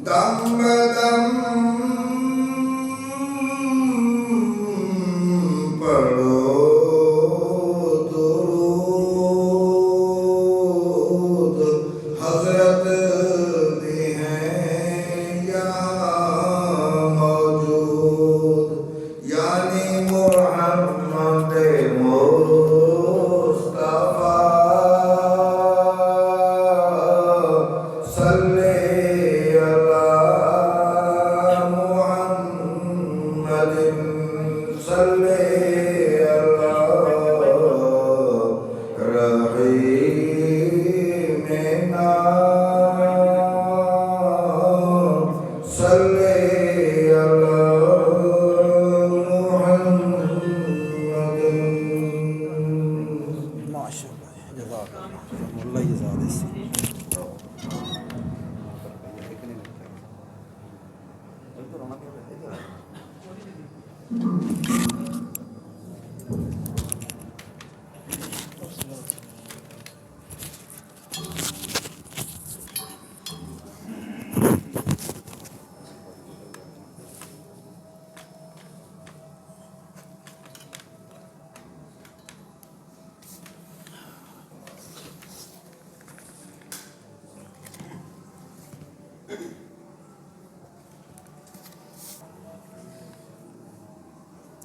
دم بدم پڑھو درود، حضرت بھی ہیں یہاں موجود، یعنی محمد مصطفیٰ صلی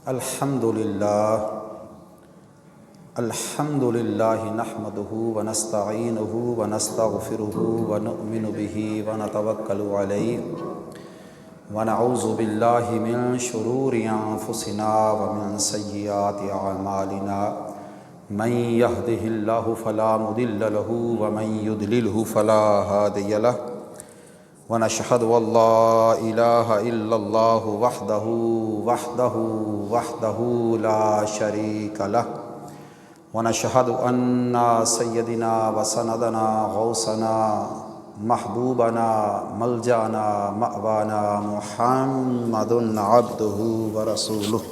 الحمد للہ نحمده ونستعینه ونستغفره ونؤمن به ونتوکل علیہ ونعوذ باللہ من شرور انفسنا ومن سیئات اعمالنا من يهده اللہ فلا مضل له ومن يضلله فلا هادی له ونشهد ان لا الہ الا اللہ وحدہ لا شریک له ونشهد ان سیدنا وسندنا غوثنا محبوبنا ملجانا مأوانا محمد عبدہ ورسولہ۔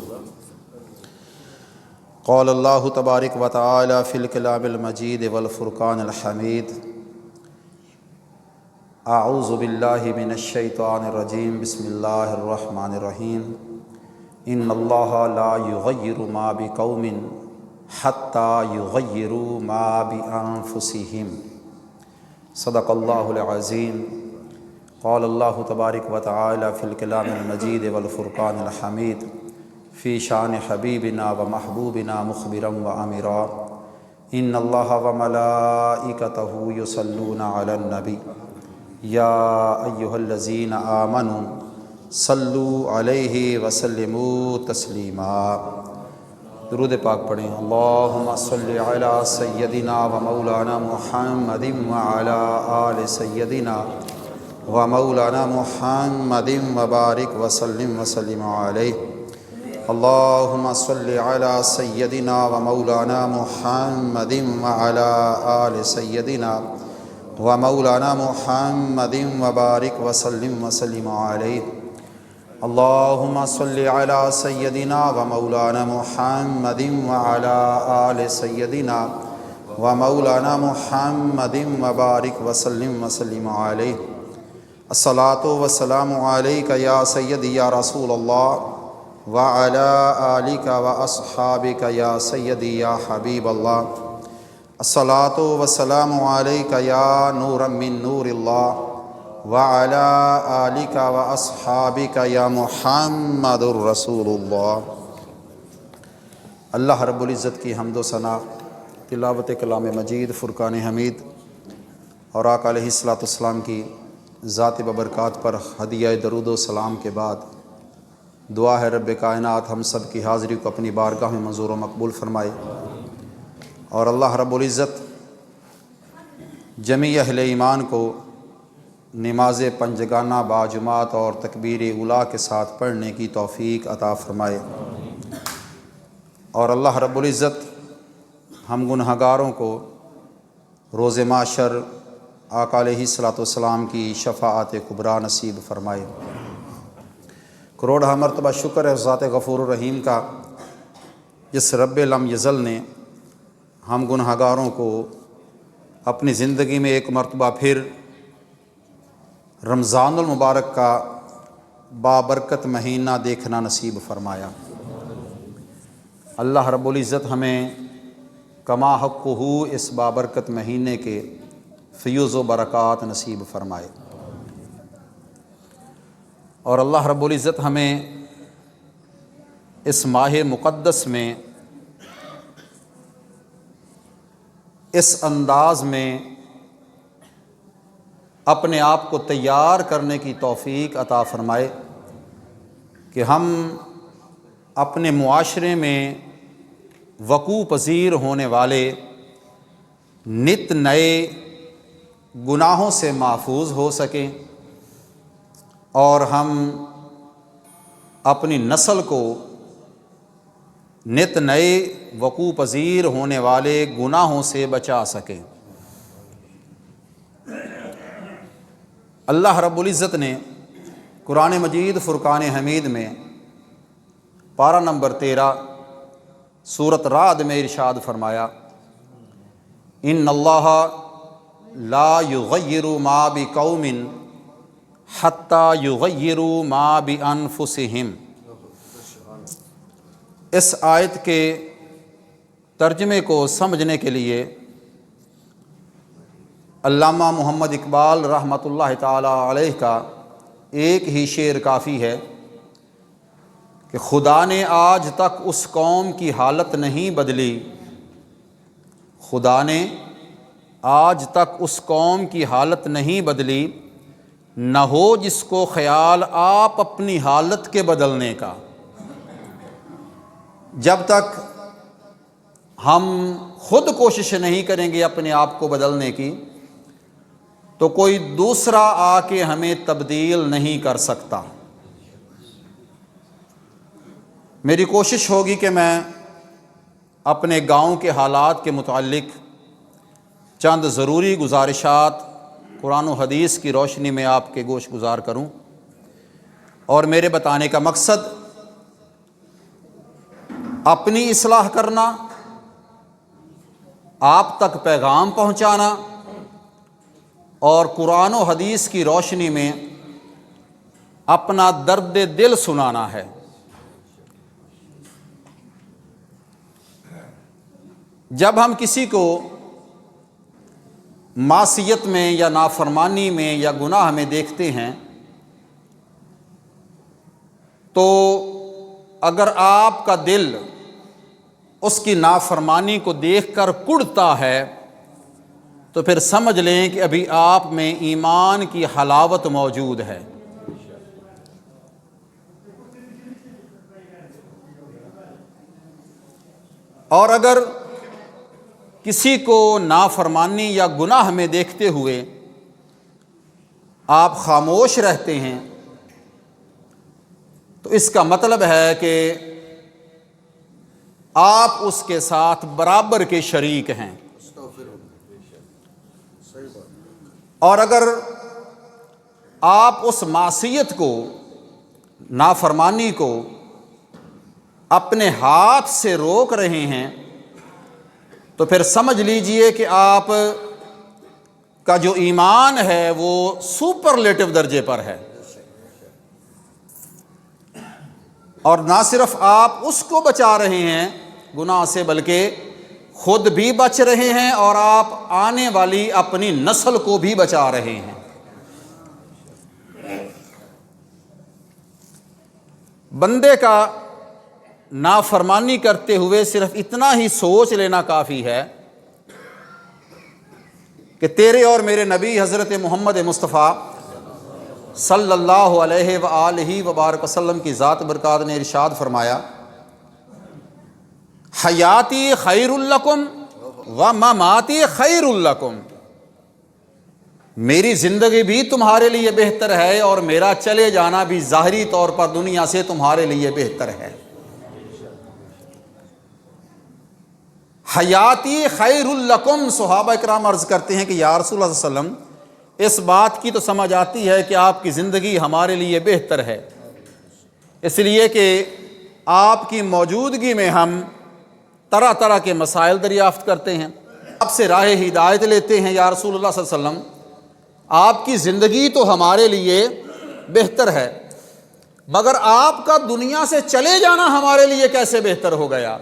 قال اللہ تبارک و تعالی فی الکلام المجید والفرقان الحمید، اعوذ باللہ من الشیطان الرجیم، بسم اللہ الرحمن الرحیم، ان اللہ لا یغیر ما بقوم حتی یغیروا ما بانفسہم، صدق اللہ العظیم۔ قال اللہ تبارک و تعالی فی الکلام المجید والفرقان الحمید فی شان حبیبنا و محبوبنا مخبرا و امرا، ان اللہ و ملائکتہ یصلون علی النبی یا ایہا الذین آمنوا صلوا علیہ وسلموا تسلیما۔ درود پاک پڑھیں۔ اللہم صلی علی سیدنا و مولانا محمد وعلی آل سیدنا و مولانا محمد وبارک وسلم وسلم علیہ۔ اللہم صلی علی سیدنا و مولانا محمد وعلی آل سیدنا و مولانا محمد وبارک وسلم وسلم علیہ۔ اللہم صلی علی سیدنا و مولانا محمد وعلی آل سیدنا و مولانا محمد وبارک وسلم وسلم علیہ۔ الصلاۃ والسلام علیک یا سیدی یا رسول اللہ وعلی آلک و اصحابک یا سیدی یا حبیب اللہ۔ الصلاۃ والسلام علیک یا نورا من نور اللہ وعلی آلک و اصحابک یا محمد الرسول اللہ۔ اللہ رب العزت کی حمد و ثنا، تلاوت کلام مجید، فرقان حمید اور آقا علیہ السلام کی ذات ببرکات پر ہدیہ درود و سلام کے بعد دعا ہے رب کائنات ہم سب کی حاضری کو اپنی بارگاہ میں منظور و مقبول فرمائے، اور اللہ رب العزت جمیع اہل ایمان کو نماز پنجگانہ باجماعت اور تکبیر اولیٰ کے ساتھ پڑھنے کی توفیق عطا فرمائے، اور اللہ رب العزت ہم گنہگاروں کو روز محشر آقا علیہ السلام کی شفاعت کبریٰ نصیب فرمائے۔ کروڑہ مرتبہ شکر ہے ذات غفور الرحیم کا، جس رب لم یزل نے ہم گنہگاروں کو اپنی زندگی میں ایک مرتبہ پھر رمضان المبارک کا بابرکت مہینہ دیکھنا نصیب فرمایا۔ اللہ رب العزت ہمیں کما حقہ اس بابرکت مہینے کے فیوز و برکات نصیب فرمائے، اور اللہ رب العزت ہمیں اس ماہ مقدس میں اس انداز میں اپنے آپ کو تیار کرنے کی توفیق عطا فرمائے کہ ہم اپنے معاشرے میں وقوع پذیر ہونے والے نت نئے گناہوں سے محفوظ ہو سکیں، اور ہم اپنی نسل کو نت نئے وقوع پذیر ہونے والے گناہوں سے بچا سکیں۔ اللہ رب العزت نے قرآن مجید فرقان حمید میں پارہ نمبر 13 سورۃ رعد میں ارشاد فرمایا، ان اللہ لا یغیر ما بقوم حتی یغیروا ما بانفسہم۔ اس آیت کے ترجمے کو سمجھنے کے لیے علامہ محمد اقبال رحمۃ اللہ تعالی علیہ کا ایک ہی شعر کافی ہے کہ خدا نے آج تک اس قوم کی حالت نہیں بدلی، خدا نے آج تک اس قوم کی حالت نہیں بدلی، نہ ہو جس کو خیال آپ اپنی حالت کے بدلنے کا۔ جب تک ہم خود کوشش نہیں کریں گے اپنے آپ کو بدلنے کی، تو کوئی دوسرا آ کے ہمیں تبدیل نہیں کر سکتا۔ میری کوشش ہوگی کہ میں اپنے گاؤں کے حالات کے متعلق چند ضروری گزارشات قرآن و حدیث کی روشنی میں آپ کے گوش گزار کروں، اور میرے بتانے کا مقصد اپنی اصلاح کرنا، آپ تک پیغام پہنچانا، اور قرآن و حدیث کی روشنی میں اپنا درد دل سنانا ہے۔ جب ہم کسی کو معصیت میں یا نافرمانی میں یا گناہ میں دیکھتے ہیں، تو اگر آپ کا دل اس کی نافرمانی کو دیکھ کر کڑتا ہے تو پھر سمجھ لیں کہ ابھی آپ میں ایمان کی حلاوت موجود ہے۔ اور اگر کسی کو نافرمانی یا گناہ میں دیکھتے ہوئے آپ خاموش رہتے ہیں تو اس کا مطلب ہے کہ آپ اس کے ساتھ برابر کے شریک ہیں۔ اور اگر آپ اس معصیت کو، نافرمانی کو اپنے ہاتھ سے روک رہے ہیں تو پھر سمجھ لیجئے کہ آپ کا جو ایمان ہے وہ سپرلیٹو درجے پر ہے، اور نہ صرف آپ اس کو بچا رہے ہیں گناہ سے، بلکہ خود بھی بچ رہے ہیں اور آپ آنے والی اپنی نسل کو بھی بچا رہے ہیں۔ بندے کا نافرمانی کرتے ہوئے صرف اتنا ہی سوچ لینا کافی ہے کہ تیرے اور میرے نبی حضرت محمد مصطفیٰ صلی اللہ علیہ وآلہ وبارک وسلم کی ذات برکات نے ارشاد فرمایا، حیاتی خیر لکم و مماتی خیر لکم، میری زندگی بھی تمہارے لیے بہتر ہے اور میرا چلے جانا بھی ظاہری طور پر دنیا سے تمہارے لیے بہتر ہے۔ حیاتی خیر لکم، صحابہ کرام عرض کرتے ہیں کہ یا رسول اللہ صلی اللہ علیہ وسلم، اس بات کی تو سمجھ آتی ہے کہ آپ کی زندگی ہمارے لیے بہتر ہے، اس لیے کہ آپ کی موجودگی میں ہم طرح طرح کے مسائل دریافت کرتے ہیں، آپ سے راہ ہدایت لیتے ہیں۔ یا رسول اللہ صلی اللہ علیہ وسلم، آپ کی زندگی تو ہمارے لیے بہتر ہے، مگر آپ کا دنیا سے چلے جانا ہمارے لیے کیسے بہتر ہو گیا؟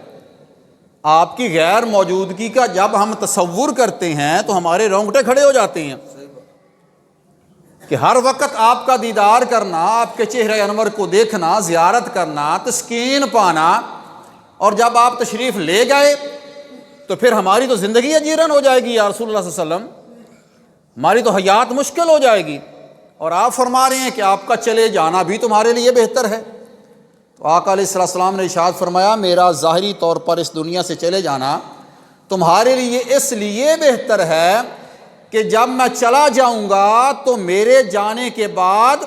آپ کی غیر موجودگی کا جب ہم تصور کرتے ہیں تو ہمارے رونگٹے کھڑے ہو جاتے ہیں کہ ہر وقت آپ کا دیدار کرنا، آپ کے چہرے انور کو دیکھنا، زیارت کرنا، تسکین پانا، اور جب آپ تشریف لے گئے تو پھر ہماری تو زندگی اجیرن ہو جائے گی یا رسول اللہ صلی اللہ علیہ وسلم، ہماری تو حیات مشکل ہو جائے گی۔ اور آپ فرما رہے ہیں کہ آپ کا چلے جانا بھی تمہارے لیے بہتر ہے۔ تو آقا علیہ السلام نے ارشاد فرمایا میرا ظاہری طور پر اس دنیا سے چلے جانا تمہارے لیے اس لیے بہتر ہے کہ جب میں چلا جاؤں گا تو میرے جانے کے بعد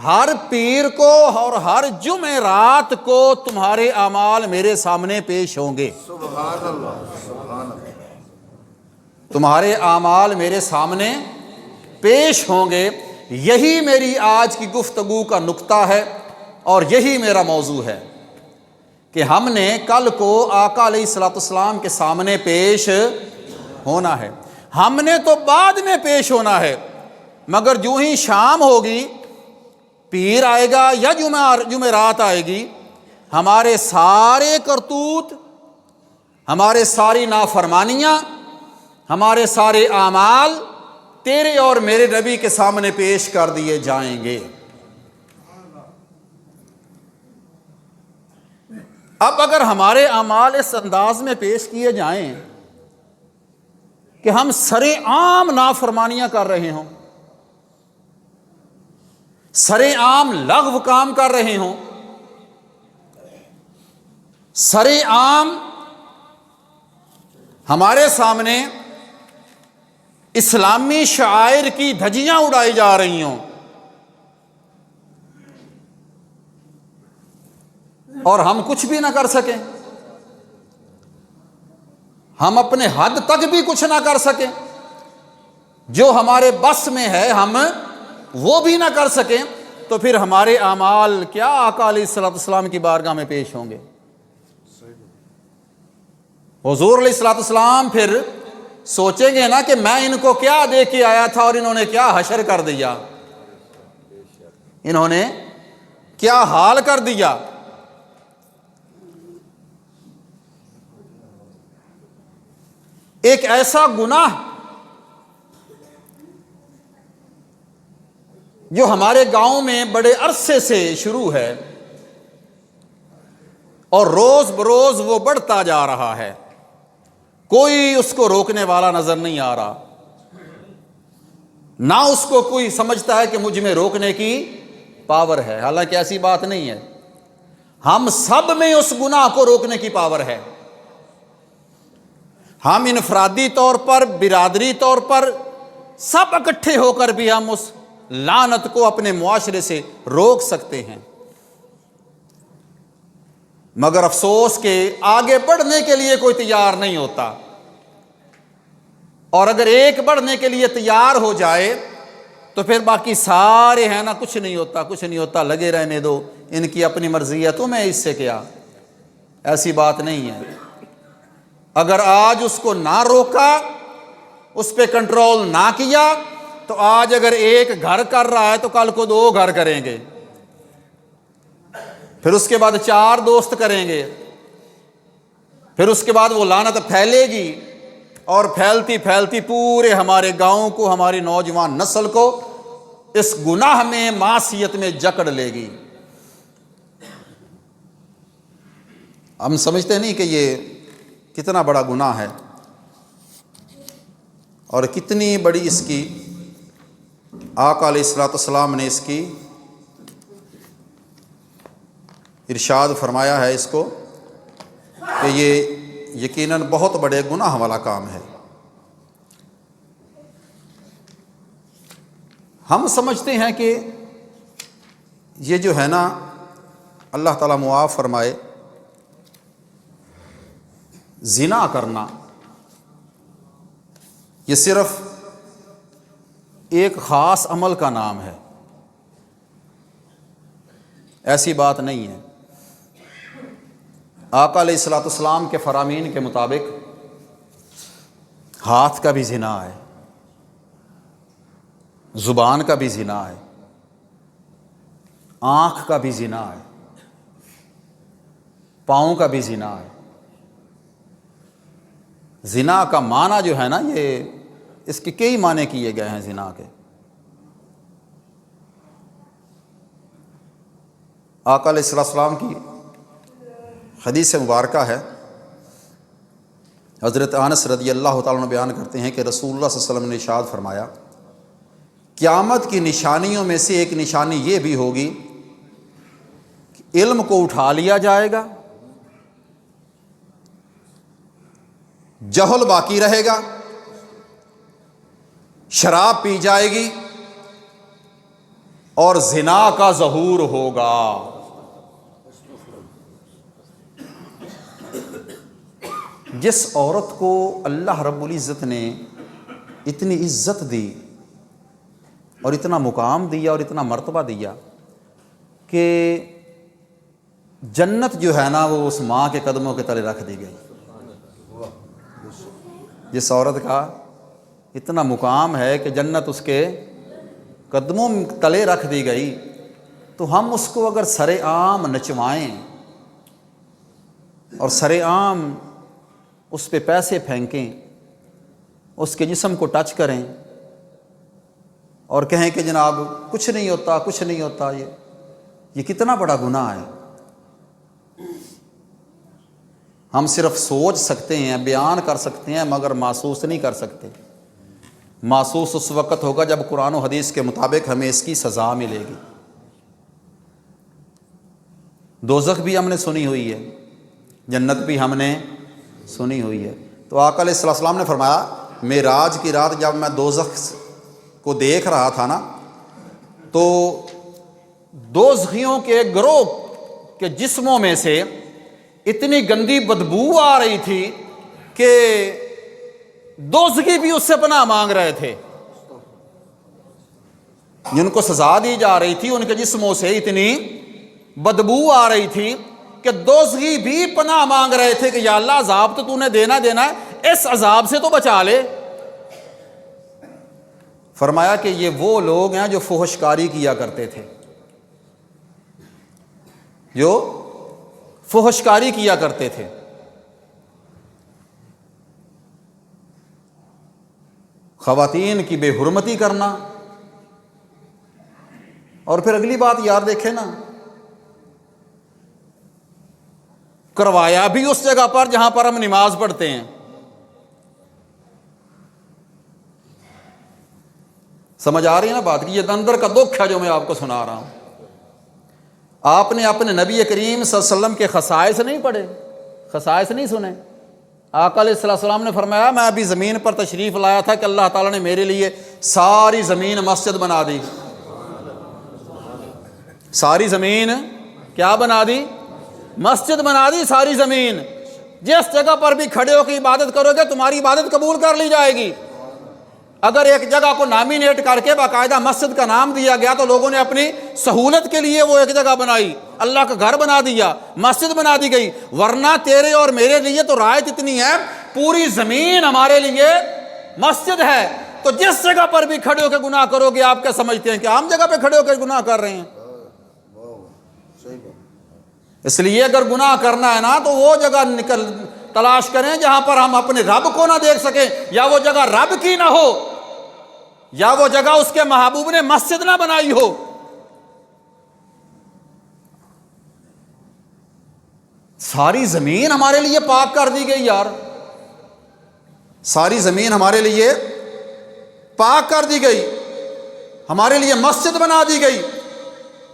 ہر پیر کو اور ہر جمعرات کو تمہارے اعمال میرے سامنے پیش ہوں گے۔ سبحان اللہ، سبحان اللہ۔ تمہارے اعمال میرے سامنے پیش ہوں گے۔ یہی میری آج کی گفتگو کا نقطہ ہے اور یہی میرا موضوع ہے کہ ہم نے کل کو آقا علیہ السلام کے سامنے پیش ہونا ہے۔ ہم نے تو بعد میں پیش ہونا ہے، مگر جو ہی شام ہوگی، پیر آئے گا یا جمعرات آئے گی، ہمارے سارے کرتوت، ہمارے ساری نافرمانیاں، ہمارے سارے اعمال تیرے اور میرے نبی کے سامنے پیش کر دیے جائیں گے۔ اب اگر ہمارے اعمال اس انداز میں پیش کیے جائیں کہ ہم سرے عام نافرمانیاں کر رہے ہوں، سرے عام لغو کام کر رہے ہوں، سرے عام ہمارے سامنے اسلامی شعائر کی دھجیاں اڑائی جا رہی ہوں، اور ہم کچھ بھی نہ کر سکیں، ہم اپنے حد تک بھی کچھ نہ کر سکیں، جو ہمارے بس میں ہے ہم وہ بھی نہ کر سکیں، تو پھر ہمارے اعمال کیا آقا علیہ السلام کی بارگاہ میں پیش ہوں گے؟ حضور علیہ السلام پھر سوچیں گے نا کہ میں ان کو کیا دے کے آیا تھا اور انہوں نے کیا حشر کر دیا، انہوں نے کیا حال کر دیا۔ ایک ایسا گناہ جو ہمارے گاؤں میں بڑے عرصے سے شروع ہے اور روز بروز وہ بڑھتا جا رہا ہے، کوئی اس کو روکنے والا نظر نہیں آ رہا، نہ اس کو کوئی سمجھتا ہے کہ مجھ میں روکنے کی پاور ہے، حالانکہ ایسی بات نہیں ہے، ہم سب میں اس گناہ کو روکنے کی پاور ہے۔ ہم انفرادی طور پر، برادری طور پر سب اکٹھے ہو کر بھی ہم اس لعنت کو اپنے معاشرے سے روک سکتے ہیں، مگر افسوس کہ آگے بڑھنے کے لیے کوئی تیار نہیں ہوتا، اور اگر ایک بڑھنے کے لیے تیار ہو جائے تو پھر باقی سارے ہیں نا کچھ نہیں ہوتا، کچھ نہیں ہوتا، لگے رہنے دو، ان کی اپنی مرضی ہے، تمہیں اس سے کیا۔ ایسی بات نہیں ہے۔ اگر آج اس کو نہ روکا، اس پہ کنٹرول نہ کیا، تو آج اگر ایک گھر کر رہا ہے تو کل کو 2 گھر کریں گے، پھر اس کے بعد 4 دوست کریں گے، پھر اس کے بعد وہ لعنت پھیلے گی، اور پھیلتی پھیلتی پورے ہمارے گاؤں کو، ہماری نوجوان نسل کو اس گناہ میں، معصیت میں جکڑ لے گی۔ ہم سمجھتے نہیں کہ یہ کتنا بڑا گناہ ہے اور کتنی بڑی اس کی آقا علیہ السلام نے اس کی ارشاد فرمایا ہے اس کو کہ یہ یقیناً بہت بڑے گناہ والا کام ہے۔ ہم سمجھتے ہیں کہ یہ جو ہے نا، اللہ تعالیٰ معاف فرمائے، زنا کرنا یہ صرف ایک خاص عمل کا نام ہے، ایسی بات نہیں ہے۔ آقا علیہ السلام کے فرامین کے مطابق ہاتھ کا بھی زنا ہے، زبان کا بھی زنا ہے، آنکھ کا بھی زنا ہے، پاؤں کا بھی زنا ہے۔ زنا کا معنی جو ہے نا، یہ اس کے کئی معنی کیے گئے ہیں زنا کے۔ آقا علیہ السلام کی حدیث مبارکہ ہے، حضرت انس رضی اللہ تعالیٰ عنہ بیان کرتے ہیں کہ رسول اللہ صلی اللہ علیہ وسلم نے ارشاد فرمایا، قیامت کی نشانیوں میں سے ایک نشانی یہ بھی ہوگی کہ علم کو اٹھا لیا جائے گا، جہل باقی رہے گا، شراب پی جائے گی اور زنا کا ظہور ہوگا۔ جس عورت کو اللہ رب العزت نے اتنی عزت دی اور اتنا مقام دیا اور اتنا مرتبہ دیا کہ جنت جو ہے نا وہ اس ماں کے قدموں کے تلے رکھ دی گئی، جس عورت کا اتنا مقام ہے کہ جنت اس کے قدموں تلے رکھ دی گئی، تو ہم اس کو اگر سر عام نچوائیں اور سر عام اس پہ پیسے پھینکیں، اس کے جسم کو ٹچ کریں اور کہیں کہ جناب کچھ نہیں ہوتا کچھ نہیں ہوتا، یہ کتنا بڑا گناہ ہے۔ ہم صرف سوچ سکتے ہیں، بیان کر سکتے ہیں، مگر محسوس نہیں کر سکتے۔ محسوس اس وقت ہوگا جب قرآن و حدیث کے مطابق ہمیں اس کی سزا ملے گی۔ دوزخ بھی ہم نے سنی ہوئی ہے، جنت بھی ہم نے سنی ہوئی ہے۔ تو آقا علیہ السلام نے فرمایا، معراج کی رات جب میں دوزخ کو دیکھ رہا تھا نا، تو دوزخیوں کے گروہ کے جسموں میں سے اتنی گندی بدبو آ رہی تھی کہ دوزخی بھی اس سے پناہ مانگ رہے تھے۔ جن کو سزا دی جا رہی تھی ان کے جسموں سے اتنی بدبو آ رہی تھی کہ دوزخی بھی پناہ مانگ رہے تھے کہ یا اللہ عذاب تو نے دینا ہے، اس عذاب سے تو بچا لے۔ فرمایا کہ یہ وہ لوگ ہیں جو فحش کاری کیا کرتے تھے، جو فحش کاری کیا کرتے تھے۔ خواتین کی بے حرمتی کرنا، اور پھر اگلی بات یار دیکھیں نا، کروایا بھی اس جگہ پر جہاں پر ہم نماز پڑھتے ہیں۔ سمجھ آ رہی ہے نا بات کی؟ یہ اندر کا دکھ ہے جو میں آپ کو سنا رہا ہوں۔ آپ نے اپنے نبی کریم صلی اللہ علیہ وسلم کے خصائص نہیں پڑھے، خصائص نہیں سنے۔ آقا علیہ السلام نے فرمایا، میں ابھی زمین پر تشریف لایا تھا کہ اللہ تعالیٰ نے میرے لیے ساری زمین مسجد بنا دی۔ ساری زمین کیا بنا دی؟ مسجد بنا دی ساری زمین۔ جس جگہ پر بھی کھڑے ہو کے عبادت کرو گے تمہاری عبادت قبول کر لی جائے گی۔ اگر ایک جگہ کو نامینیٹ کر کے باقاعدہ مسجد کا نام دیا گیا تو لوگوں نے اپنی سہولت کے لیے وہ ایک جگہ بنائی، اللہ کا گھر بنا دیا، مسجد بنا دی گئی۔ ورنہ تیرے اور میرے لیے تو رعایت اتنی ہے، پوری زمین ہمارے لیے مسجد ہے۔ تو جس جگہ پر بھی کھڑے ہو کے گناہ کرو گے، آپ کیا سمجھتے ہیں کہ عام جگہ پہ کھڑے ہو کے گناہ کر رہے ہیں؟ اس لیے اگر گناہ کرنا ہے نا تو وہ جگہ تلاش کریں جہاں پر ہم اپنے رب کو نہ دیکھ سکیں، یا وہ جگہ رب کی نہ ہو، یا وہ جگہ اس کے محبوب نے مسجد نہ بنائی ہو۔ ساری زمین ہمارے لیے پاک کر دی گئی یار، ساری زمین ہمارے لیے پاک کر دی گئی، ہمارے لیے مسجد بنا دی گئی،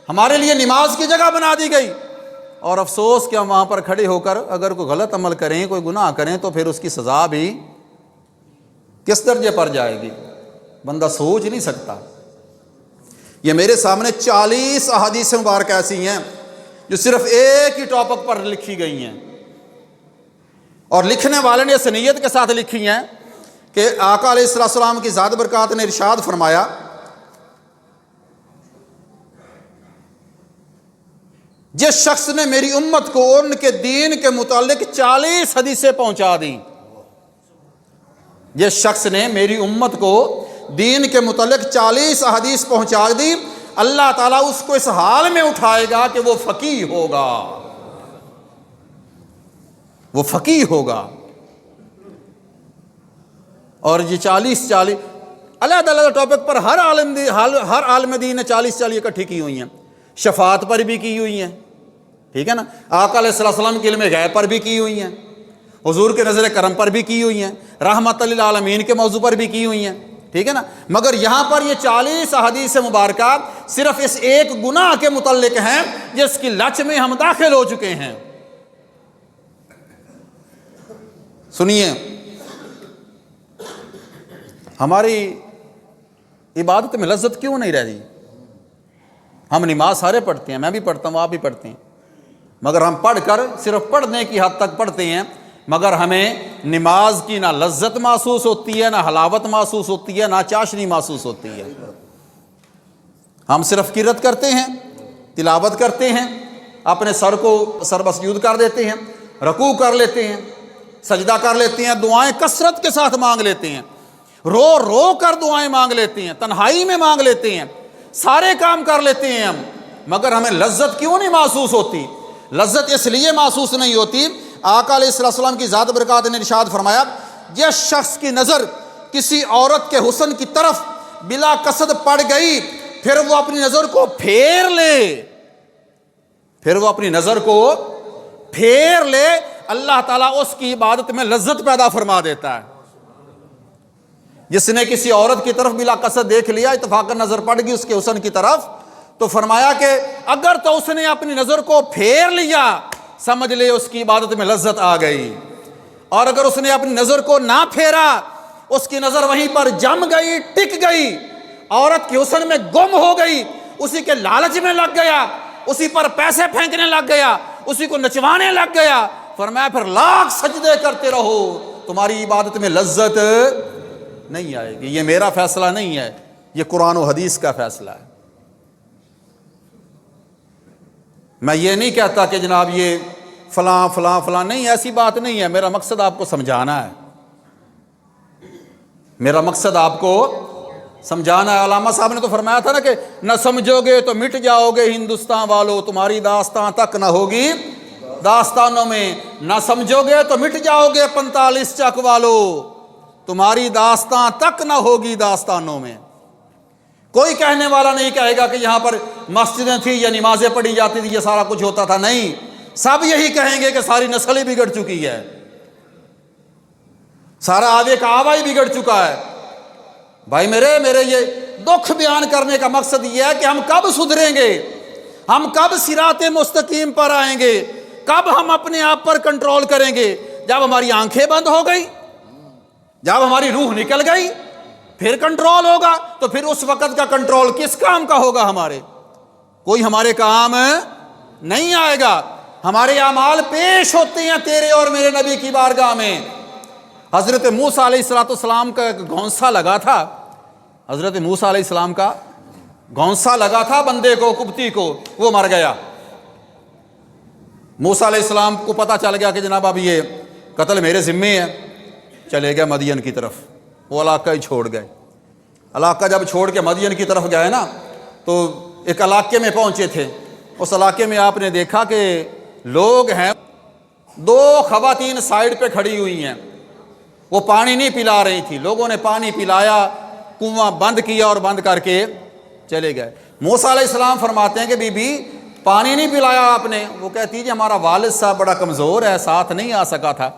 ہمارے لیے نماز کی جگہ بنا دی گئی۔ اور افسوس کہ ہم وہاں پر کھڑے ہو کر اگر کوئی غلط عمل کریں، کوئی گناہ کریں تو پھر اس کی سزا بھی کس درجے پر جائے گی، بندہ سوچ نہیں سکتا۔ یہ میرے سامنے 40 احادیث مبارکہ ایسی ہیں جو صرف ایک ہی ٹاپک پر لکھی گئی ہیں، اور لکھنے والے نے اس نیت کے ساتھ لکھی ہیں کہ آقا علیہ السلام کی ذات برکات نے ارشاد فرمایا، جس شخص نے میری امت کو ان کے دین کے متعلق 40 حدیثیں پہنچا دیں، جس شخص نے میری امت کو دین کے متعلق 40 احادیث پہنچا دی، اللہ تعالیٰ اس کو اس حال میں اٹھائے گا کہ وہ فقیہ ہوگا، وہ فقیہ ہوگا۔ اور یہ 40 علیحدہ علیحدہ ٹاپک پر ہر عالم دین نے 40 اکٹھی کی ہوئی ہیں، شفاعت پر بھی کی ہوئی ہیں، ٹھیک ہے نا، آقا علیہ السلام کے علم غیب پر بھی کی ہوئی ہیں، حضور کے نظر کرم پر بھی کی ہوئی ہیں، رحمت للعالمین کے موضوع پر بھی کی ہوئی ہیں، ٹھیک ہے نا۔ مگر یہاں پر یہ 40 احادیث مبارکہ صرف اس ایک گناہ کے متعلق ہیں جس کی لچ میں ہم داخل ہو چکے ہیں۔ سنیے، ہماری عبادت میں لذت کیوں نہیں رہی؟ ہم نماز سارے پڑھتے ہیں، میں بھی پڑھتا ہوں، آپ بھی پڑھتے ہیں، مگر ہم پڑھ کر صرف پڑھنے کی حد تک پڑھتے ہیں، مگر ہمیں نماز کی نہ لذت محسوس ہوتی ہے، نہ حلاوت محسوس ہوتی ہے، نہ چاشنی محسوس ہوتی ہے۔ ہم صرف قرات کرتے ہیں، تلاوت کرتے ہیں، اپنے سر کو سر مسجود کر دیتے ہیں، رکوع کر لیتے ہیں، سجدہ کر لیتے ہیں، دعائیں کثرت کے ساتھ مانگ لیتے ہیں، رو رو کر دعائیں مانگ لیتے ہیں، تنہائی میں مانگ لیتے ہیں، سارے کام کر لیتے ہیں ہم، مگر ہمیں لذت کیوں نہیں محسوس ہوتی؟ لذت اس لیے محسوس نہیں ہوتی، آقا علیہ السلام کی ذات برکات نے ارشاد فرمایا، جس شخص کی نظر کسی عورت کے حسن کی طرف بلا قصد پڑ گئی، پھر وہ اپنی نظر کو پھیر لے، اللہ تعالیٰ اس کی عبادت میں لذت پیدا فرما دیتا ہے۔ جس نے کسی عورت کی طرف بلا قصد دیکھ لیا، اتفاقاً نظر پڑ گئی اس کے حسن کی طرف، تو فرمایا کہ اگر تو اس نے اپنی نظر کو پھیر لیا، سمجھ لے اس کی عبادت میں لذت آ گئی، اور اگر اس نے اپنی نظر کو نہ پھیرا، اس کی نظر وہیں پر جم گئی، ٹک گئی، عورت کے حسن میں گم ہو گئی، اسی کے لالچ میں لگ گیا، اسی پر پیسے پھینکنے لگ گیا، اسی کو نچوانے لگ گیا، فرمایا پھر لاکھ سجدے کرتے رہو، تمہاری عبادت میں لذت نہیں آئے گی۔ یہ میرا فیصلہ نہیں ہے، یہ قرآن و حدیث کا فیصلہ ہے۔ میں یہ نہیں کہتا کہ جناب یہ فلاں فلاں فلاں، نہیں، ایسی بات نہیں ہے، میرا مقصد آپ کو سمجھانا ہے، میرا مقصد آپ کو سمجھانا ہے۔ علامہ صاحب نے تو فرمایا تھا نا کہ نہ سمجھو گے تو مٹ جاؤ گے ہندوستان والو، تمہاری داستان تک نہ ہوگی داستانوں میں، نہ سمجھو گے تو مٹ جاؤ گے 45 چک والو، تمہاری داستان تک نہ ہوگی داستانوں میں۔ کوئی کہنے والا نہیں کہے گا کہ یہاں پر مسجدیں تھیں یا نمازیں پڑھی جاتی تھی، یہ سارا کچھ ہوتا تھا، نہیں، سب یہی کہیں گے کہ ساری نسل ہی بگڑ چکی ہے، سارا آگے کا آوا ہی بگڑ چکا ہے۔ بھائی میرے یہ دکھ بیان کرنے کا مقصد یہ ہے کہ ہم کب سدھریں گے، ہم کب صراط مستقیم پر آئیں گے، کب ہم اپنے آپ پر کنٹرول کریں گے؟ جب ہماری آنکھیں بند ہو گئی، جب ہماری روح نکل گئی، پھر کنٹرول ہوگا۔ تو پھر اس وقت کا کنٹرول کس کام کا ہوگا؟ ہمارے کوئی ہمارے کام نہیں آئے گا۔ ہمارے اعمال پیش ہوتے ہیں تیرے اور میرے نبی کی بارگاہ میں۔ حضرت موسیٰ علیہ السلام کا ایک گھونسا لگا تھا، حضرت موسیٰ علیہ السلام کا گھونسا لگا تھا بندے کو، قبطی کو، وہ مر گیا۔ موسیٰ علیہ السلام کو پتہ چل گیا کہ جناب اب یہ قتل میرے ذمے ہے، چلے گئے مدین کی طرف، وہ علاقہ ہی چھوڑ گئے۔ علاقہ جب چھوڑ کے مدین کی طرف گئے نا، تو ایک علاقے میں پہنچے تھے، اس علاقے میں آپ نے دیکھا کہ لوگ ہیں، 2 خواتین سائیڈ پہ کھڑی ہوئی ہیں، وہ پانی نہیں پلا رہی تھی، لوگوں نے پانی پلایا، کنواں بند کیا اور بند کر کے چلے گئے۔ موسیٰ علیہ السلام فرماتے ہیں کہ بی بی پانی نہیں پلایا آپ نے؟ وہ کہتی جی ہمارا والد صاحب بڑا کمزور ہے، ساتھ نہیں آ سکا تھا،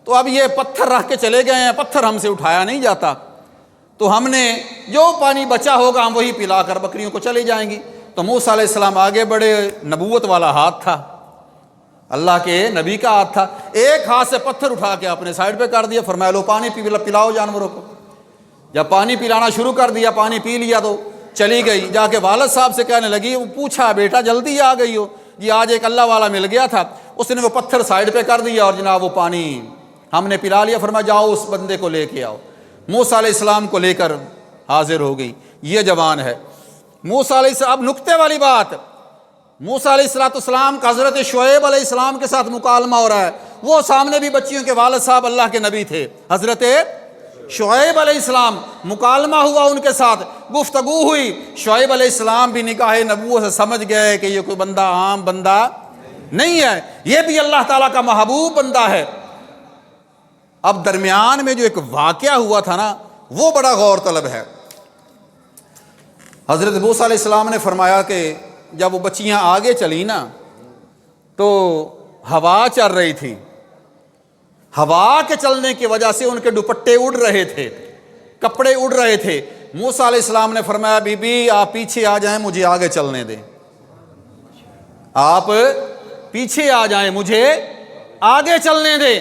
تو اب یہ پتھر رکھ کے چلے گئے ہیں، پتھر ہم سے اٹھایا نہیں جاتا، تو ہم نے جو پانی بچا ہوگا ہم وہی پلا کر بکریوں کو چلی جائیں گی۔ تو موسیٰ علیہ السلام آگے بڑے، نبوت والا ہاتھ تھا، اللہ کے نبی کا ہاتھ تھا، ایک ہاتھ سے پتھر اٹھا کے اپنے سائڈ پہ کر دیا، فرمایا لو پانی پلاؤ جانوروں کو۔ جب پانی پلانا شروع کر دیا، پانی پی لیا تو چلی گئی، جا کے والد صاحب سے کہنے لگی، وہ پوچھا بیٹا جلدی آ گئی ہو؟ جی آج ایک اللہ والا مل گیا تھا، اس نے وہ پتھر سائڈ پہ کر دیا اور جناب وہ پانی ہم نے پلا لیا۔ فرمایا جاؤ اس بندے کو لے کے آؤ۔ موسیٰ علیہ السلام کو لے کر حاضر ہو گئی، یہ جوان ہے موسیٰ علیہ السلام۔ اب نکتے والی بات، موسیٰ علیہ السلام کا حضرت شعیب علیہ السلام کے ساتھ مکالمہ ہو رہا ہے، وہ سامنے بھی بچیوں کے والد صاحب اللہ کے نبی تھے، حضرت شعیب علیہ السلام مکالمہ ہوا ان کے ساتھ، گفتگو ہوئی، شعیب علیہ السلام بھی نگاہ نبوت سے سمجھ گئے کہ یہ کوئی بندہ عام بندہ نہیں ہے، یہ بھی اللہ تعالیٰ کا محبوب بندہ ہے۔ اب درمیان میں جو ایک واقعہ ہوا تھا نا وہ بڑا غور طلب ہے۔ حضرت موسیٰ علیہ السلام نے فرمایا کہ جب وہ بچیاں آگے چلی نا تو ہوا چل رہی تھی، ہوا کے چلنے کی وجہ سے ان کے دوپٹے اڑ رہے تھے، کپڑے اڑ رہے تھے۔ موسیٰ علیہ السلام نے فرمایا بی بی آپ پیچھے آ جائیں، مجھے آگے چلنے دیں، آپ پیچھے آ جائیں، مجھے آگے چلنے دیں۔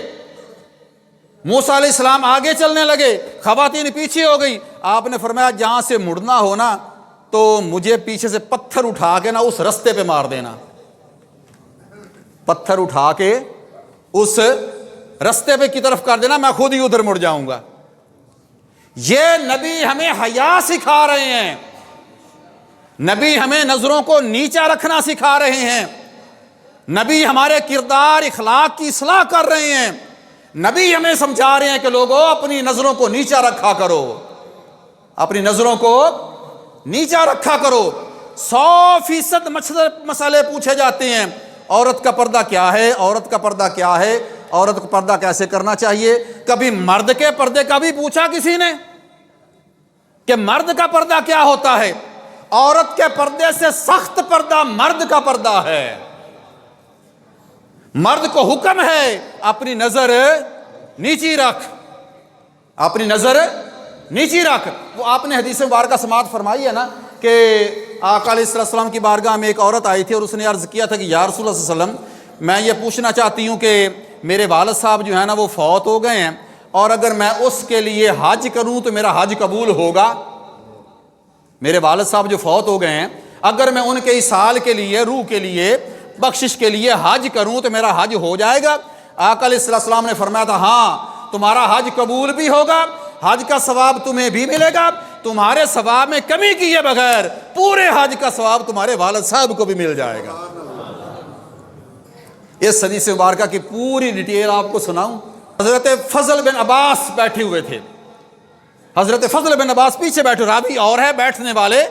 موسیٰ علیہ السلام آگے چلنے لگے، خواتین پیچھے ہو گئی۔ آپ نے فرمایا جہاں سے مڑنا ہو نا تو مجھے پیچھے سے پتھر اٹھا کے نا اس رستے پہ مار دینا، پتھر اٹھا کے اس رستے پہ کی طرف کر دینا، میں خود ہی ادھر مڑ جاؤں گا۔ یہ نبی ہمیں حیا سکھا رہے ہیں، نبی ہمیں نظروں کو نیچا رکھنا سکھا رہے ہیں، نبی ہمارے کردار اخلاق کی اصلاح کر رہے ہیں، نبی ہمیں سمجھا رہے ہیں کہ لوگوں اپنی نظروں کو نیچا رکھا کرو، اپنی نظروں کو نیچا رکھا کرو۔ 100% مسئلے پوچھے جاتے ہیں، عورت کا پردہ کیا ہے، عورت کا پردہ کیا ہے، عورت کو پردہ کیسے کرنا چاہیے۔ کبھی مرد کے پردے کا بھی پوچھا کسی نے کہ مرد کا پردہ کیا ہوتا ہے؟ عورت کے پردے سے سخت پردہ مرد کا پردہ ہے۔ مرد کو حکم ہے اپنی نظر نیچی رکھ، اپنی نظر نیچی رکھ۔ وہ آپ نے حدیث مبارکہ سماعت فرمائی ہے نا کہ آقا علیہ السلام کی بارگاہ میں ایک عورت آئی تھی اور اس نے عرض کیا تھا کہ یا رسول اللہ صلی اللہ علیہ وسلم میں یہ پوچھنا چاہتی ہوں کہ میرے والد صاحب جو ہے نا وہ فوت ہو گئے ہیں، اور اگر میں اس کے لیے حج کروں تو میرا حج قبول ہوگا؟ میرے والد صاحب جو فوت ہو گئے ہیں، اگر میں ان کے ایصال کے لیے، روح کے لیے، بخشش کے لیے حج کروں تو میرا حج ہو جائے گا؟ آقا علیہ السلام نے فرمایا تھا ہاں تمہارا حج قبول بھی ہوگا، حج کا ثواب تمہیں بھی ملے گا، تمہارے ثواب میں کمی کیے بغیر پورے حج کا ثواب تمہارے والد صاحب کو بھی مل جائے گا۔ اس حدیث مبارکہ کی پوری ڈیٹیل آپ کو سناؤں؟ حضرت فضل بن عباس بیٹھے ہوئے تھے، حضرت فضل بن عباس پیچھے بیٹھے، راوی اور ہے بیٹھنے والے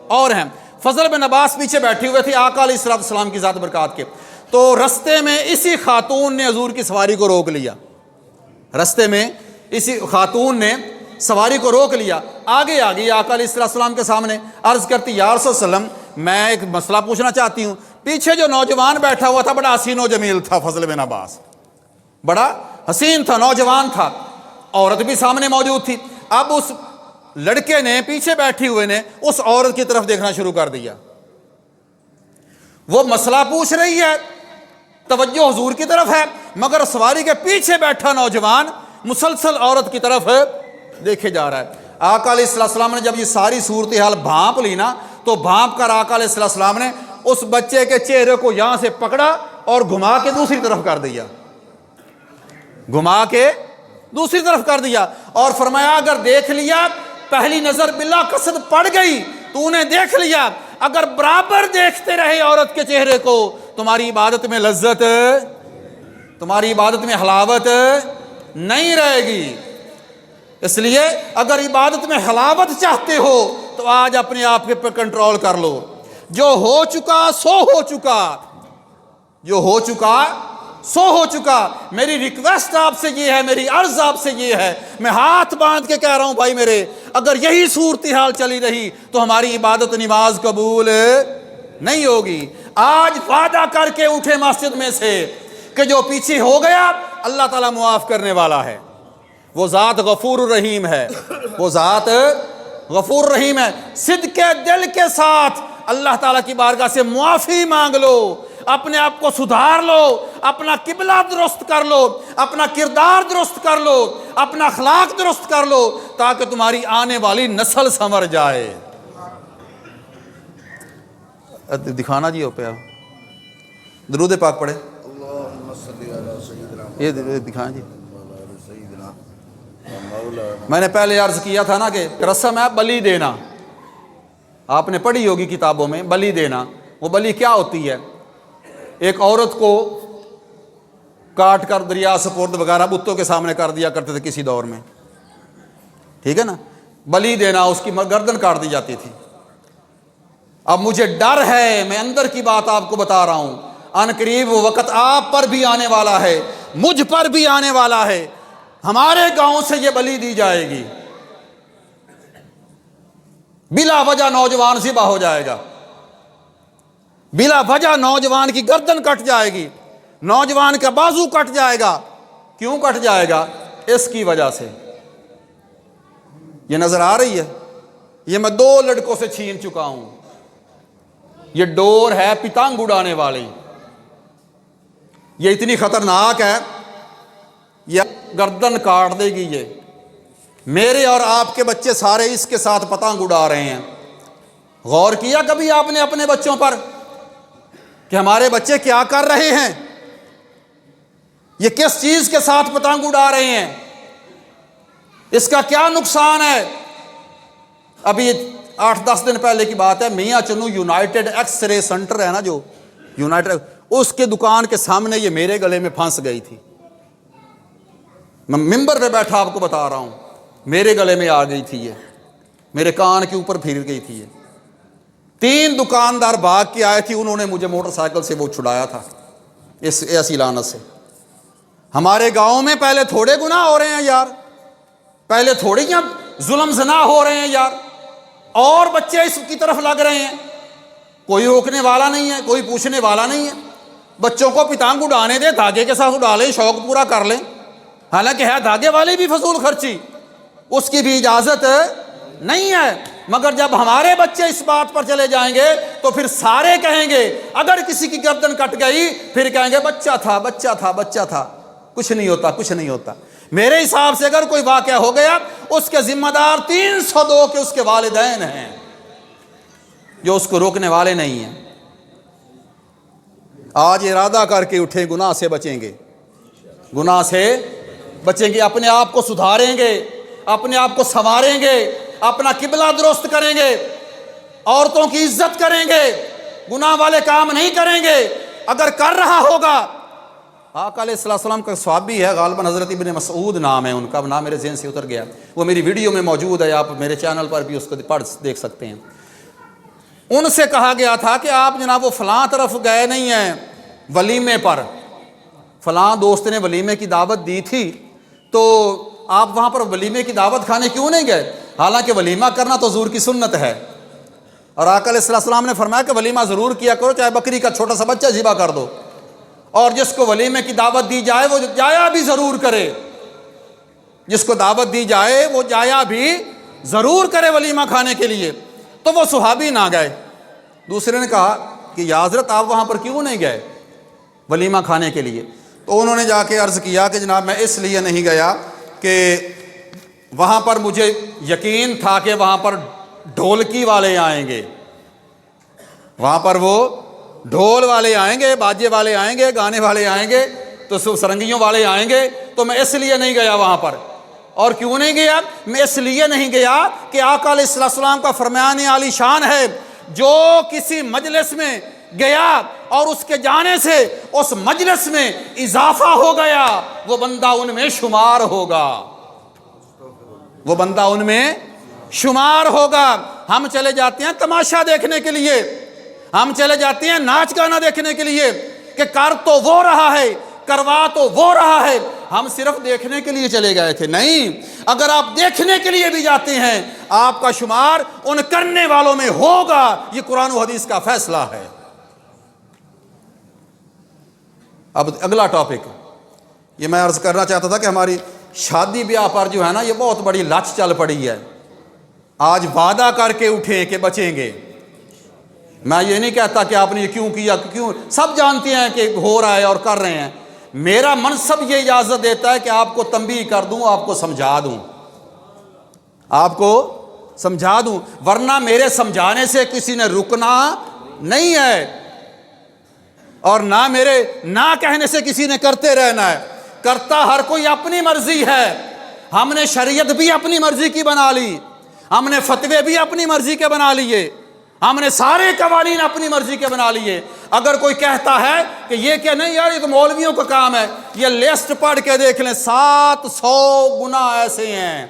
اور ہیں۔ فضل بن عباس پیچھے بیٹھے ہوئے تھے آقا علیہ السلام کی ذات برکات کے، تو رستے میں اسی خاتون نے حضور کی سواری کو روک لیا، رستے میں اسی خاتون نے سواری کو روک لیا، آگے آ گئی آقا علیہ السلام کے سامنے، عرض کرتی یا رسول اللہ علیہ وسلم میں ایک مسئلہ پوچھنا چاہتی ہوں۔ پیچھے جو نوجوان بیٹھا ہوا تھا بڑا حسین و جمیل تھا، فضل بن عباس بڑا حسین تھا، نوجوان تھا، عورت بھی سامنے موجود تھی۔ اب اس لڑکے نے، پیچھے بیٹھی ہوئے نے، اس عورت کی طرف دیکھنا شروع کر دیا، وہ مسئلہ پوچھ رہی ہے، توجہ حضور کی طرف ہے، مگر سواری کے پیچھے بیٹھا نوجوان مسلسل عورت کی طرف دیکھے جا رہا ہے۔ آقا علیہ السلام نے جب یہ ساری صورتحال بھانپ لی نا تو بھانپ کر آقا علیہ السلام نے اس بچے کے چہرے کو یہاں سے پکڑا اور گھما کے دوسری طرف کر دیا، گھما کے دوسری طرف کر دیا، اور فرمایا اگر دیکھ لیا، پہلی نظر بلا قصد پڑ گئی تو انہیں دیکھ لیا، اگر برابر دیکھتے رہے عورت کے چہرے کو تمہاری عبادت میں لذت، تمہاری عبادت میں حلاوت نہیں رہے گی۔ اس لیے اگر عبادت میں حلاوت چاہتے ہو تو آج اپنے آپ کے پر کنٹرول کر لو، جو ہو چکا سو ہو چکا، جو ہو چکا سو ہو چکا۔ میری ریکویسٹ آپ سے یہ ہے، میری عرض آپ سے یہ ہے، میں ہاتھ باندھ کے کہہ رہا ہوں بھائی میرے، اگر یہی صورتحال چلی رہی تو ہماری عبادت نماز قبول نہیں ہوگی۔ آج وعدہ کر کے اٹھے مسجد میں سے کہ جو پیچھے ہو گیا اللہ تعالیٰ معاف کرنے والا ہے، وہ ذات غفور الرحیم ہے، وہ ذات غفور الرحیم ہے۔ صدق دل کے ساتھ اللہ تعالیٰ کی بارگاہ سے معافی مانگ لو، اپنے آپ کو سدھار لو، اپنا قبلہ درست کر لو، اپنا کردار درست کر لو، اپنا اخلاق درست کر لو، تاکہ تمہاری آنے والی نسل سنور جائے۔ دکھانا جی ہو پہ درود پاک پڑھے، اللہم صلی علی سیدنا یہ دکھائیں جی۔ محمد سیدنا مولانا۔ میں نے پہلے عرض کیا تھا نا کہ رسم ہے بلی دینا، آپ نے پڑھی ہوگی کتابوں میں، بلی دینا۔ وہ بلی کیا ہوتی ہے؟ ایک عورت کو کاٹ کر دریا سپرد وغیرہ بتوں کے سامنے کر دیا کرتے تھے کسی دور میں، ٹھیک ہے نا, بلی دینا, اس کی گردن کاٹ دی جاتی تھی. اب مجھے ڈر ہے, میں اندر کی بات آپ کو بتا رہا ہوں, ان قریب وہ وقت آپ پر بھی آنے والا ہے, مجھ پر بھی آنے والا ہے, ہمارے گاؤں سے یہ بلی دی جائے گی, بلا وجہ نوجوان ذبح ہو جائے گا, بلا وجہ نوجوان کی گردن کٹ جائے گی, نوجوان کا بازو کٹ جائے گا. کیوں کٹ جائے گا؟ اس کی وجہ سے. یہ نظر آ رہی ہے, یہ میں 2 لڑکوں سے چھین چکا ہوں. یہ ڈور ہے پتنگ اڑانے والی, یہ اتنی خطرناک ہے, یہ گردن کاٹ دے گی. یہ میرے اور آپ کے بچے سارے اس کے ساتھ پتنگ اڑا رہے ہیں. غور کیا کبھی آپ نے اپنے بچوں پر کہ ہمارے بچے کیا کر رہے ہیں, یہ کس چیز کے ساتھ پتنگ اڑا رہے ہیں, اس کا کیا نقصان ہے؟ ابھی 8-10 دن پہلے کی بات ہے, میاں چنو یونائٹڈ ایکس رے سینٹر ہے نا, جو یونائٹڈ, اس کے دکان کے سامنے یہ میرے گلے میں پھنس گئی تھی. میں ممبر پہ بیٹھا آپ کو بتا رہا ہوں, میرے گلے میں آ گئی تھی, یہ میرے کان کے اوپر پھر گئی تھی. یہ 3 دکاندار بھاگ کے آئے تھے, انہوں نے مجھے موٹر سائیکل سے وہ چھڑایا تھا اس ایسی لعنت سے. ہمارے گاؤں میں پہلے تھوڑے گناہ ہو رہے ہیں یار, پہلے تھوڑی ظلم زنا ہو رہے ہیں یار, اور بچے اس کی طرف لگ رہے ہیں. کوئی روکنے والا نہیں ہے, کوئی پوچھنے والا نہیں ہے. بچوں کو پتنگ اڑانے دے, دھاگے کے ساتھ اڑا لیں, شوق پورا کر لیں. حالانکہ ہے دھاگے والی بھی فضول خرچی, اس کی بھی اجازت نہیں ہے. مگر جب ہمارے بچے اس بات پر چلے جائیں گے تو پھر سارے کہیں گے, اگر کسی کی گردن کٹ گئی پھر کہیں گے بچہ تھا, بچہ تھا, بچہ تھا. کچھ نہیں ہوتا, کچھ نہیں ہوتا. میرے حساب سے اگر کوئی واقعہ ہو گیا, اس کے ذمہ دار 302 کے اس کے والدین ہیں, جو اس کو روکنے والے نہیں ہیں. آج ارادہ کر کے اٹھیں, گناہ سے بچیں گے, گناہ سے بچیں گے, اپنے آپ کو سدھاریں گے, اپنے آپ کو سنواریں گے, اپنا قبلہ درست کریں گے, عورتوں کی عزت کریں گے, گناہ والے کام نہیں کریں گے. اگر کر رہا ہوگا, آقا علیہ السلام کا صحابی ہے, غالباً حضرت ابن مسعود نام ہے ان کا, نام میرے ذہن سے اتر گیا, وہ میری ویڈیو میں موجود ہے, آپ میرے چینل پر بھی اس کو پڑھ دیکھ سکتے ہیں. ان سے کہا گیا تھا کہ آپ جناب وہ فلاں طرف گئے نہیں ہیں ولیمے پر, فلاں دوست نے ولیمے کی دعوت دی تھی, تو آپ وہاں پر ولیمے کی دعوت کھانے کیوں نہیں گئے؟ حالانکہ ولیمہ کرنا تو حضور کی سنت ہے, اور آقا علیہ السلام نے فرمایا کہ ولیمہ ضرور کیا کرو, چاہے بکری کا چھوٹا سا بچہ ذبح کر دو, اور جس کو ولیمے کی دعوت دی جائے وہ جایا بھی ضرور کرے, جس کو دعوت دی جائے وہ جایا بھی ضرور کرے ولیمہ کھانے کے لیے. تو وہ صحابی نہ گئے. دوسرے نے کہا کہ یا حضرت آپ وہاں پر کیوں نہیں گئے ولیمہ کھانے کے لیے؟ تو انہوں نے جا کے عرض کیا کہ جناب میں اس لیے نہیں گیا کہ وہاں پر مجھے یقین تھا کہ وہاں پر ڈھولکی والے آئیں گے, وہاں پر وہ ڈھول والے آئیں گے, باجے والے آئیں گے, گانے والے آئیں گے, تو سرنگیوں والے آئیں گے, تو میں اس لیے نہیں گیا وہاں پر. اور کیوں نہیں گیا؟ میں اس لیے نہیں گیا کہ آقا علیہ السلام کا فرمان عالی شان ہے, جو کسی مجلس میں گیا اور اس کے جانے سے اس مجلس میں اضافہ ہو گیا, وہ بندہ ان میں شمار ہوگا, وہ بندہ ان میں شمار ہوگا. ہم چلے جاتے ہیں تماشا دیکھنے کے لیے, ہم چلے جاتے ہیں ناچ گانا دیکھنے کے لیے کہ کر تو وہ رہا ہے, کروا تو وہ رہا ہے, ہم صرف دیکھنے کے لیے چلے گئے تھے. نہیں, اگر آپ دیکھنے کے لیے بھی جاتے ہیں آپ کا شمار ان کرنے والوں میں ہوگا, یہ قرآن و حدیث کا فیصلہ ہے. اب اگلا ٹاپک یہ میں عرض کرنا چاہتا تھا کہ ہماری شادی بیاہ پر جو ہے نا یہ بہت بڑی لچ چل پڑی ہے. آج وعدہ کر کے اٹھیں کہ بچیں گے. میں یہ نہیں کہتا کہ آپ نے یہ کیوں کیا, کیوں, سب جانتے ہیں کہ ہو رہا ہے اور کر رہے ہیں. میرا منصب یہ اجازت دیتا ہے کہ آپ کو تنبیہ کر دوں, آپ کو سمجھا دوں, آپ کو سمجھا دوں, ورنہ میرے سمجھانے سے کسی نے رکنا نہیں ہے, اور نہ میرے نہ کہنے سے کسی نے کرتے رہنا ہے. کرتا ہر کوئی اپنی مرضی ہے. ہم نے شریعت بھی اپنی مرضی کی بنا لی, ہم نے فتوے بھی اپنی مرضی کے بنا لیے, ہم نے سارے قوانین اپنی مرضی کے بنا لیے. اگر کوئی کہتا ہے کہ یہ کیا, نہیں یار یہ تو مولویوں کا کام ہے, یہ لسٹ پڑھ کے دیکھ لیں, 700 گناہ ایسے ہیں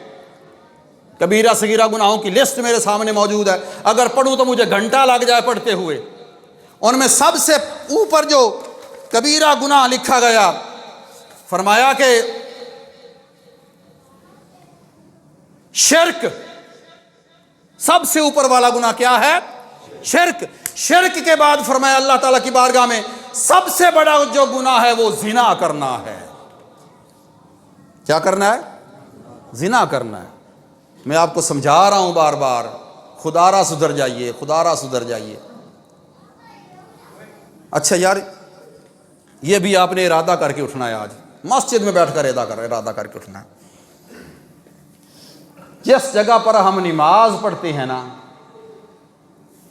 کبیرہ صغیرہ گناہوں کی لسٹ میرے سامنے موجود ہے، اگر پڑھوں تو مجھے گھنٹہ لگ جائے پڑھتے ہوئے۔ ان میں سب سے اوپر جو کبیرہ گناہ لکھا گیا، فرمایا کہ شرک، سب سے اوپر والا گناہ کیا ہے؟ شرک۔ شرک کے بعد فرمایا اللہ تعالیٰ کی بارگاہ میں سب سے بڑا جو گناہ ہے وہ زنا کرنا ہے۔ کیا کرنا ہے؟ زنا کرنا ہے۔ میں آپ کو سمجھا رہا ہوں بار بار، خدا را سدھر جائیے، خدا را سدھر جائیے۔ اچھا یار، یہ بھی آپ نے ارادہ کر کے اٹھنا ہے، آج مسجد میں بیٹھ کر ارادہ کر کے اٹھنا ہے۔ جس جگہ پر ہم نماز پڑھتے ہیں نا،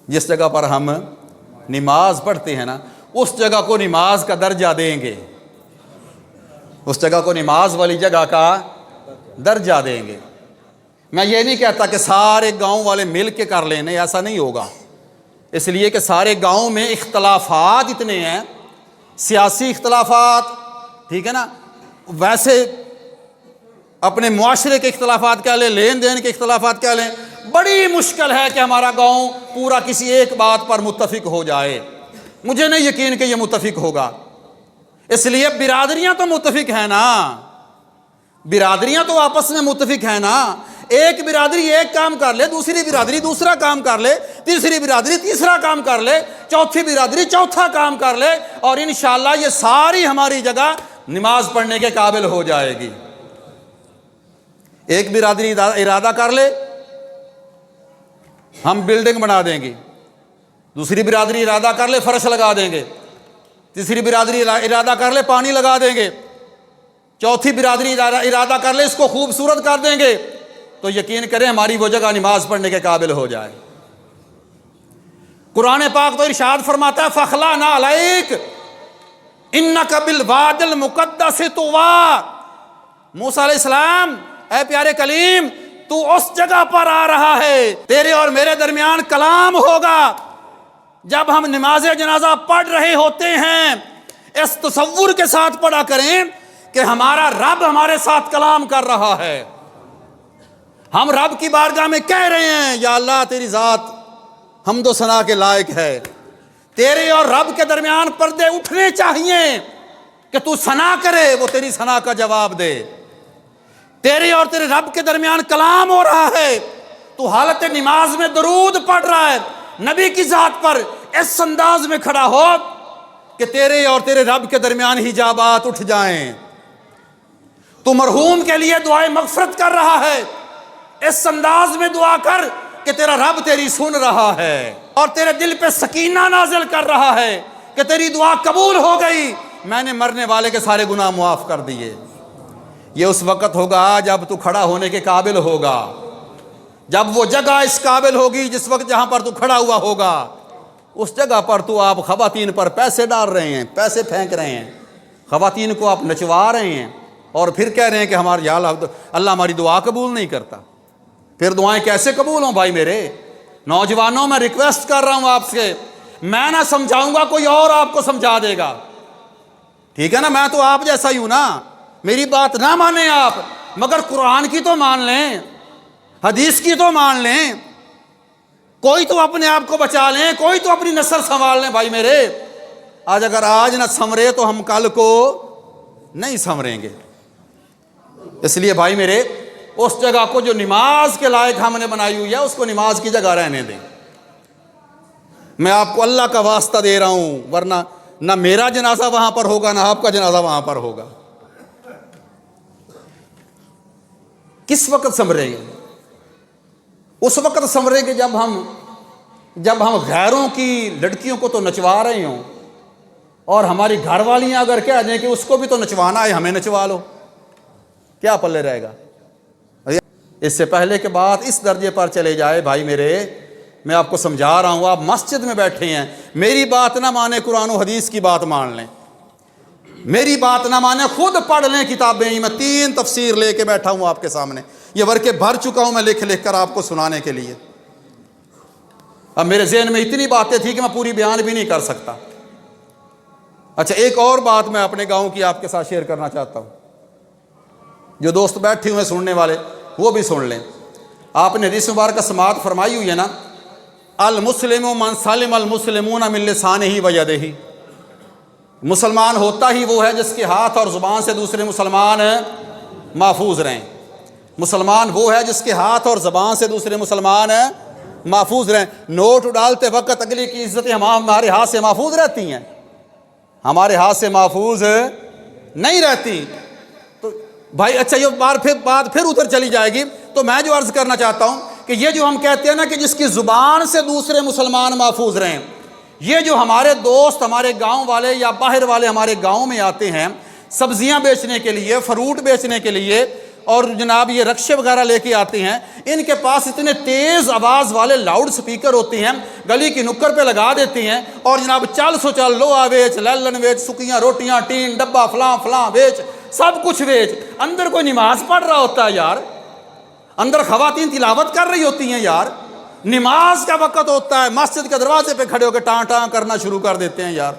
جس جگہ پر ہم نماز پڑھتے ہیں نا، اس جگہ کو نماز کا درجہ دیں گے، اس جگہ کو نماز والی جگہ کا درجہ دیں گے۔ میں یہ نہیں کہتا کہ سارے گاؤں والے مل کے کر لیں، نہیں، ایسا نہیں ہوگا، اس لیے کہ سارے گاؤں میں اختلافات اتنے ہیں، سیاسی اختلافات، ٹھیک ہے نا، ویسے اپنے معاشرے کے اختلافات کیا لیں، لین دین کے اختلافات کیا لیں، بڑی مشکل ہے کہ ہمارا گاؤں پورا کسی ایک بات پر متفق ہو جائے۔ مجھے نہیں یقین کہ یہ متفق ہوگا، اس لیے برادریاں تو متفق ہیں نا، برادریاں تو آپس میں متفق ہیں نا۔ ایک برادری ایک کام کر لے، دوسری برادری دوسرا کام کر لے، تیسری برادری تیسرا کام کر لے، چوتھی برادری چوتھا کام کر لے، اور انشاءاللہ یہ ساری ہماری جگہ نماز پڑھنے کے قابل ہو جائے گی۔ ایک برادری ارادہ کر لے ہم بلڈنگ بنا دیں گے، دوسری برادری ارادہ کر لے فرش لگا دیں گے، تیسری برادری ارادہ کر لے پانی لگا دیں گے، چوتھی برادری ارادہ کر لے اس کو خوبصورت کر دیں گے، تو یقین کریں ہماری وہ جگہ نماز پڑھنے کے قابل ہو جائے۔ قرآن پاک تو ارشاد فرماتا ہے فَخْلَعْنَا عَلَيْكَ إِنَّكَ بِالْوَادِ الْمُقَدَّسِ طُوَىٰ۔ موسیٰ علیہ السلام، اے پیارے کلیم، تو اس جگہ پر آ رہا ہے، تیرے اور میرے درمیان کلام ہوگا۔ جب ہم نماز جنازہ پڑھ رہے ہوتے ہیں، اس تصور کے ساتھ پڑھا کریں کہ ہمارا رب ہمارے ساتھ کلام کر رہا ہے، ہم رب کی بارگاہ میں کہہ رہے ہیں یا اللہ تیری ذات حمد و ثنا کے لائق ہے۔ تیرے اور رب کے درمیان پردے اٹھنے چاہیے کہ تو ثنا کرے، وہ تیری ثنا کا جواب دے۔ تیرے اور تیرے رب کے درمیان کلام ہو رہا ہے، تو حالت نماز میں درود پڑھ رہا ہے نبی کی ذات پر، اس انداز میں کھڑا ہو کہ تیرے اور تیرے رب کے درمیان حجابات اٹھ جائیں۔ تو مرحوم کے لیے دعائے مغفرت کر رہا ہے، اس انداز میں دعا کر کہ تیرا رب تیری سن رہا ہے اور تیرے دل پہ سکینہ نازل کر رہا ہے کہ تیری دعا قبول ہو گئی، میں نے مرنے والے کے سارے گناہ معاف کر دیے۔ یہ اس وقت ہوگا جب تو کھڑا ہونے کے قابل ہوگا، جب وہ جگہ اس قابل ہوگی جس وقت جہاں پر تو کھڑا ہوا ہوگا، اس جگہ پر تو آپ خواتین پر پیسے ڈال رہے ہیں، پیسے پھینک رہے ہیں، خواتین کو آپ نچوا رہے ہیں، اور پھر کہہ رہے ہیں کہ ہمارے یا اللہ ہماری دعا قبول نہیں کرتا۔ پھر دعائیں کیسے قبول ہوں بھائی میرے؟ نوجوانوں میں ریکویسٹ کر رہا ہوں آپ سے، میں نہ سمجھاؤں گا، کوئی اور آپ کو سمجھا دے گا، ٹھیک ہے نا؟ میں تو آپ جیسا ہی ہوں نا، میری بات نہ مانیں آپ، مگر قرآن کی تو مان لیں، حدیث کی تو مان لیں، کوئی تو اپنے آپ کو بچا لیں، کوئی تو اپنی نسل سنبھال لیں بھائی میرے۔ آج اگر آج نہ سنورے تو ہم کل کو نہیں سنوریں گے۔ اس لیے بھائی میرے، اس جگہ کو جو نماز کے لائق ہم نے بنائی ہوئی ہے اس کو نماز کی جگہ رہنے دیں۔ میں آپ کو اللہ کا واسطہ دے رہا ہوں، ورنہ نہ میرا جنازہ وہاں پر ہوگا نہ آپ کا جنازہ وہاں پر ہوگا۔ کس وقت سنوریں گے؟ اس وقت سنوریں گے جب ہم غیروں کی لڑکیوں کو تو نچوا رہے ہوں، اور ہماری گھر والیاں اگر کہہ دیں کہ اس کو بھی تو نچوانا ہے، ہمیں نچوا لو، کیا پلے رہے گا؟ اس سے پہلے کہ بات اس درجے پر چلے جائے بھائی میرے، میں آپ کو سمجھا رہا ہوں، آپ مسجد میں بیٹھے ہیں، میری بات نہ مانے، قرآن و حدیث کی بات مان لیں، میری بات نہ مانے، خود پڑھ لیں کتابیں۔ میں 3 تفسیر لے کے بیٹھا ہوں آپ کے سامنے، یہ ورقے بھر چکا ہوں میں لکھ کر آپ کو سنانے کے لیے۔ اب میرے ذہن میں اتنی باتیں تھیں کہ میں پوری بیان بھی نہیں کر سکتا۔ اچھا، ایک اور بات میں اپنے گاؤں کی آپ کے ساتھ شیئر کرنا چاہتا ہوں، جو دوست بیٹھے ہوئے سننے والے وہ بھی سن لیں۔ آپ نے حدیث مبارکہ سماعت فرمائی ہوئی ہے نا، المسلم من سلم المسلمون من لسانہ و یدہ، مسلمان ہوتا ہی وہ ہے جس کے ہاتھ اور زبان سے دوسرے مسلمان محفوظ رہیں۔ مسلمان وہ ہے جس کے ہاتھ اور زبان سے دوسرے مسلمان محفوظ رہیں۔ نوٹ ڈالتے وقت اگلی کی عزتیں ہمارے ہاتھ سے محفوظ رہتی ہیں؟ ہمارے ہاتھ سے محفوظ نہیں رہتی۔ تو بھائی اچھا یہ بات پھر ادھر چلی جائے گی۔ تو میں جو عرض کرنا چاہتا ہوں کہ یہ جو ہم کہتے ہیں نا کہ جس کی زبان سے دوسرے مسلمان محفوظ رہیں، یہ جو ہمارے دوست ہمارے گاؤں والے یا باہر والے ہمارے گاؤں میں آتے ہیں سبزیاں بیچنے کے لیے، فروٹ بیچنے کے لیے، اور جناب یہ رکشے وغیرہ لے کے آتے ہیں، ان کے پاس اتنے تیز آواز والے لاؤڈ سپیکر ہوتے ہیں، گلی کی نکڑ پہ لگا دیتے ہیں، اور جناب چل سو چل، لوہا بیچ، لیلن بیچ، سکیاں روٹیاں، ٹین ڈبہ، فلاں فلاں بیچ، سب کچھ بیچ۔ اندر کوئی نماز پڑھ رہا ہوتا ہے یار، اندر خواتین تلاوت کر رہی ہوتی ہیں یار، نماز کا وقت ہوتا ہے، مسجد کے دروازے پہ کھڑے ہو کے ٹاں ٹاں کرنا شروع کر دیتے ہیں یار،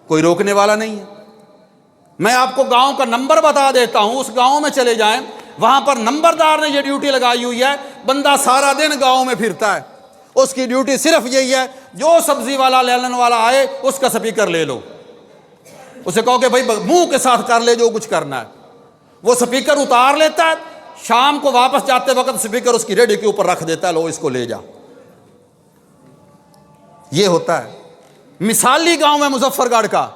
کوئی روکنے والا نہیں ہے۔ میں آپ کو گاؤں کا نمبر بتا دیتا ہوں، اس گاؤں میں چلے جائیں، وہاں پر نمبردار نے یہ ڈیوٹی لگائی ہوئی ہے، بندہ سارا دن گاؤں میں پھرتا ہے، اس کی ڈیوٹی صرف یہی ہے جو سبزی والا لیلن والا آئے اس کا سپیکر لے لو، اسے کہو کہ بھائی منہ کے ساتھ کر لے جو کچھ کرنا ہے، وہ سپیکر اتار لیتا ہے، شام کو واپس جاتے وقت سپیکر اس کی ریڈی کے اوپر رکھ دیتا ہے، لو اس کو لے جا۔ یہ ہوتا ہے مثالی گاؤں ہے مظفر گڑھ کا،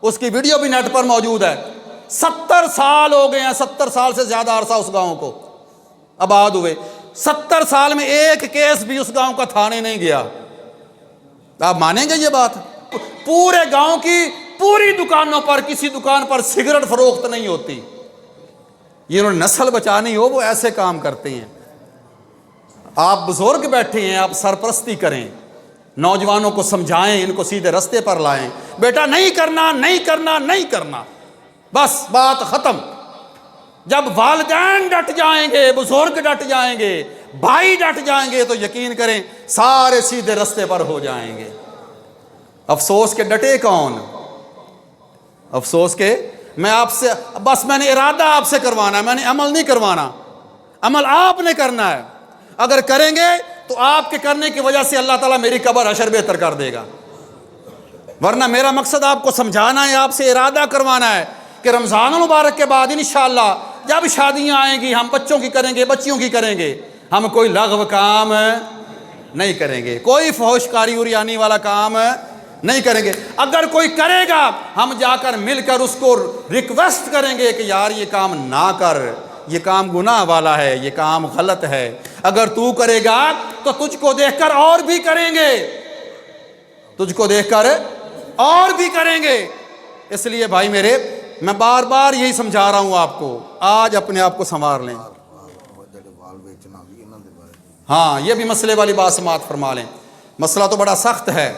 اس کی ویڈیو بھی نیٹ پر موجود ہے۔ 70 سال ہو گئے ہیں، 70 سال سے زیادہ عرصہ اس گاؤں کو آباد ہوئے، 70 سال میں ایک کیس بھی اس گاؤں کا تھانے نہیں گیا۔ آپ مانیں گے یہ بات؟ پورے گاؤں کی پوری دکانوں پر کسی دکان پر سگریٹ فروخت نہیں ہوتی۔ یہ انہوں نے نسل بچانی ہو وہ ایسے کام کرتے ہیں۔ آپ بزرگ بیٹھے ہیں، آپ سرپرستی کریں، نوجوانوں کو سمجھائیں، ان کو سیدھے رستے پر لائیں، بیٹا نہیں کرنا نہیں کرنا نہیں کرنا، بس بات ختم۔ جب والدین ڈٹ جائیں گے، بزرگ ڈٹ جائیں گے، بھائی ڈٹ جائیں گے تو یقین کریں سارے سیدھے رستے پر ہو جائیں گے۔ افسوس کے ڈٹے کون؟ افسوس کے میں آپ سے بس میں نے ارادہ آپ سے کروانا ہے، میں نے عمل نہیں کروانا، عمل آپ نے کرنا ہے۔ اگر کریں گے تو آپ کے کرنے کی وجہ سے اللہ تعالیٰ میری قبر حشر بہتر کر دے گا، ورنہ میرا مقصد آپ کو سمجھانا ہے، آپ سے ارادہ کروانا ہے کہ رمضان المبارک کے بعد انشاءاللہ جب شادیاں آئیں گی ہم بچوں کی کریں گے، بچیوں کی کریں گے، ہم کوئی لغو کام نہیں کریں گے، کوئی فحش کاری اریانی والا کام نہیں کریں گے۔ اگر کوئی کرے گا ہم جا کر مل کر اس کو ریکویسٹ کریں گے کہ یار یہ کام نہ کر، یہ کام گناہ والا ہے، یہ کام غلط ہے، اگر تو کرے گا تو تجھ کو دیکھ کر اور بھی کریں گے، تجھ کو دیکھ کر اور بھی کریں گے۔ اس لیے بھائی میرے میں بار بار یہی سمجھا رہا ہوں آپ کو، آج اپنے آپ کو سنوار لیں۔ ہاں یہ بھی مسئلے والی بات سماعت فرما لیں، مسئلہ تو بڑا سخت ہے،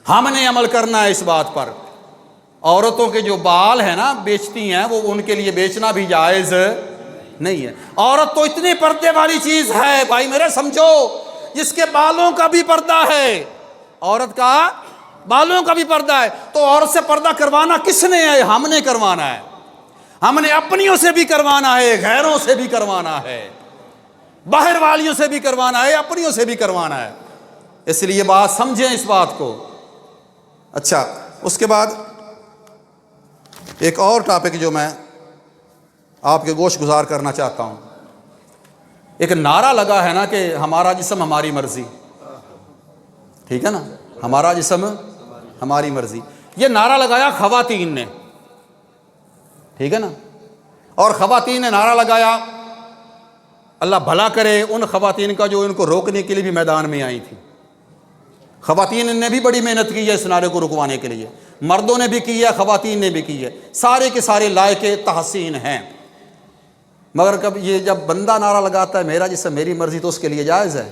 ہم نے عمل کرنا ہے اس بات پر۔ عورتوں کے جو بال ہیں نا بیچتی ہیں، وہ ان کے لیے بیچنا بھی جائز نہیں ہے۔ عورت تو اتنی پردے والی چیز ہے بھائی میرے، سمجھو، جس کے بالوں کا بھی پردہ ہے، عورت کا بالوں کا بھی پردہ ہے، تو عورت سے پردہ کروانا کس نے ہے؟ ہم نے کروانا ہے، ہم نے اپنیوں سے بھی کروانا ہے، غیروں سے بھی کروانا ہے، باہر والیوں سے بھی کروانا ہے، اپنیوں سے بھی کروانا ہے۔ اس لیے بات سمجھیں اس بات کو۔ اچھا، اس کے بعد ایک اور ٹاپک جو میں آپ کے گوش گزار کرنا چاہتا ہوں، ایک نعرہ لگا ہے نا کہ ہمارا جسم ہماری مرضی، ٹھیک ہے نا، ہمارا جسم ہماری مرضی، یہ نعرہ لگایا خواتین نے، ٹھیک ہے نا، اور خواتین نے نعرہ لگایا، اللہ بھلا کرے ان خواتین کا جو ان کو روکنے کے لیے بھی میدان میں آئی تھی۔ خواتین نے بھی بڑی محنت کی ہے اس نعرے کو رکوانے کے لیے، مردوں نے بھی کی ہے، خواتین نے بھی کی ہے، سارے کے سارے لائق تحسین ہیں۔ مگر کب یہ جب بندہ نعرہ لگاتا ہے میرا جسم میری مرضی، تو اس کے لیے جائز ہے؟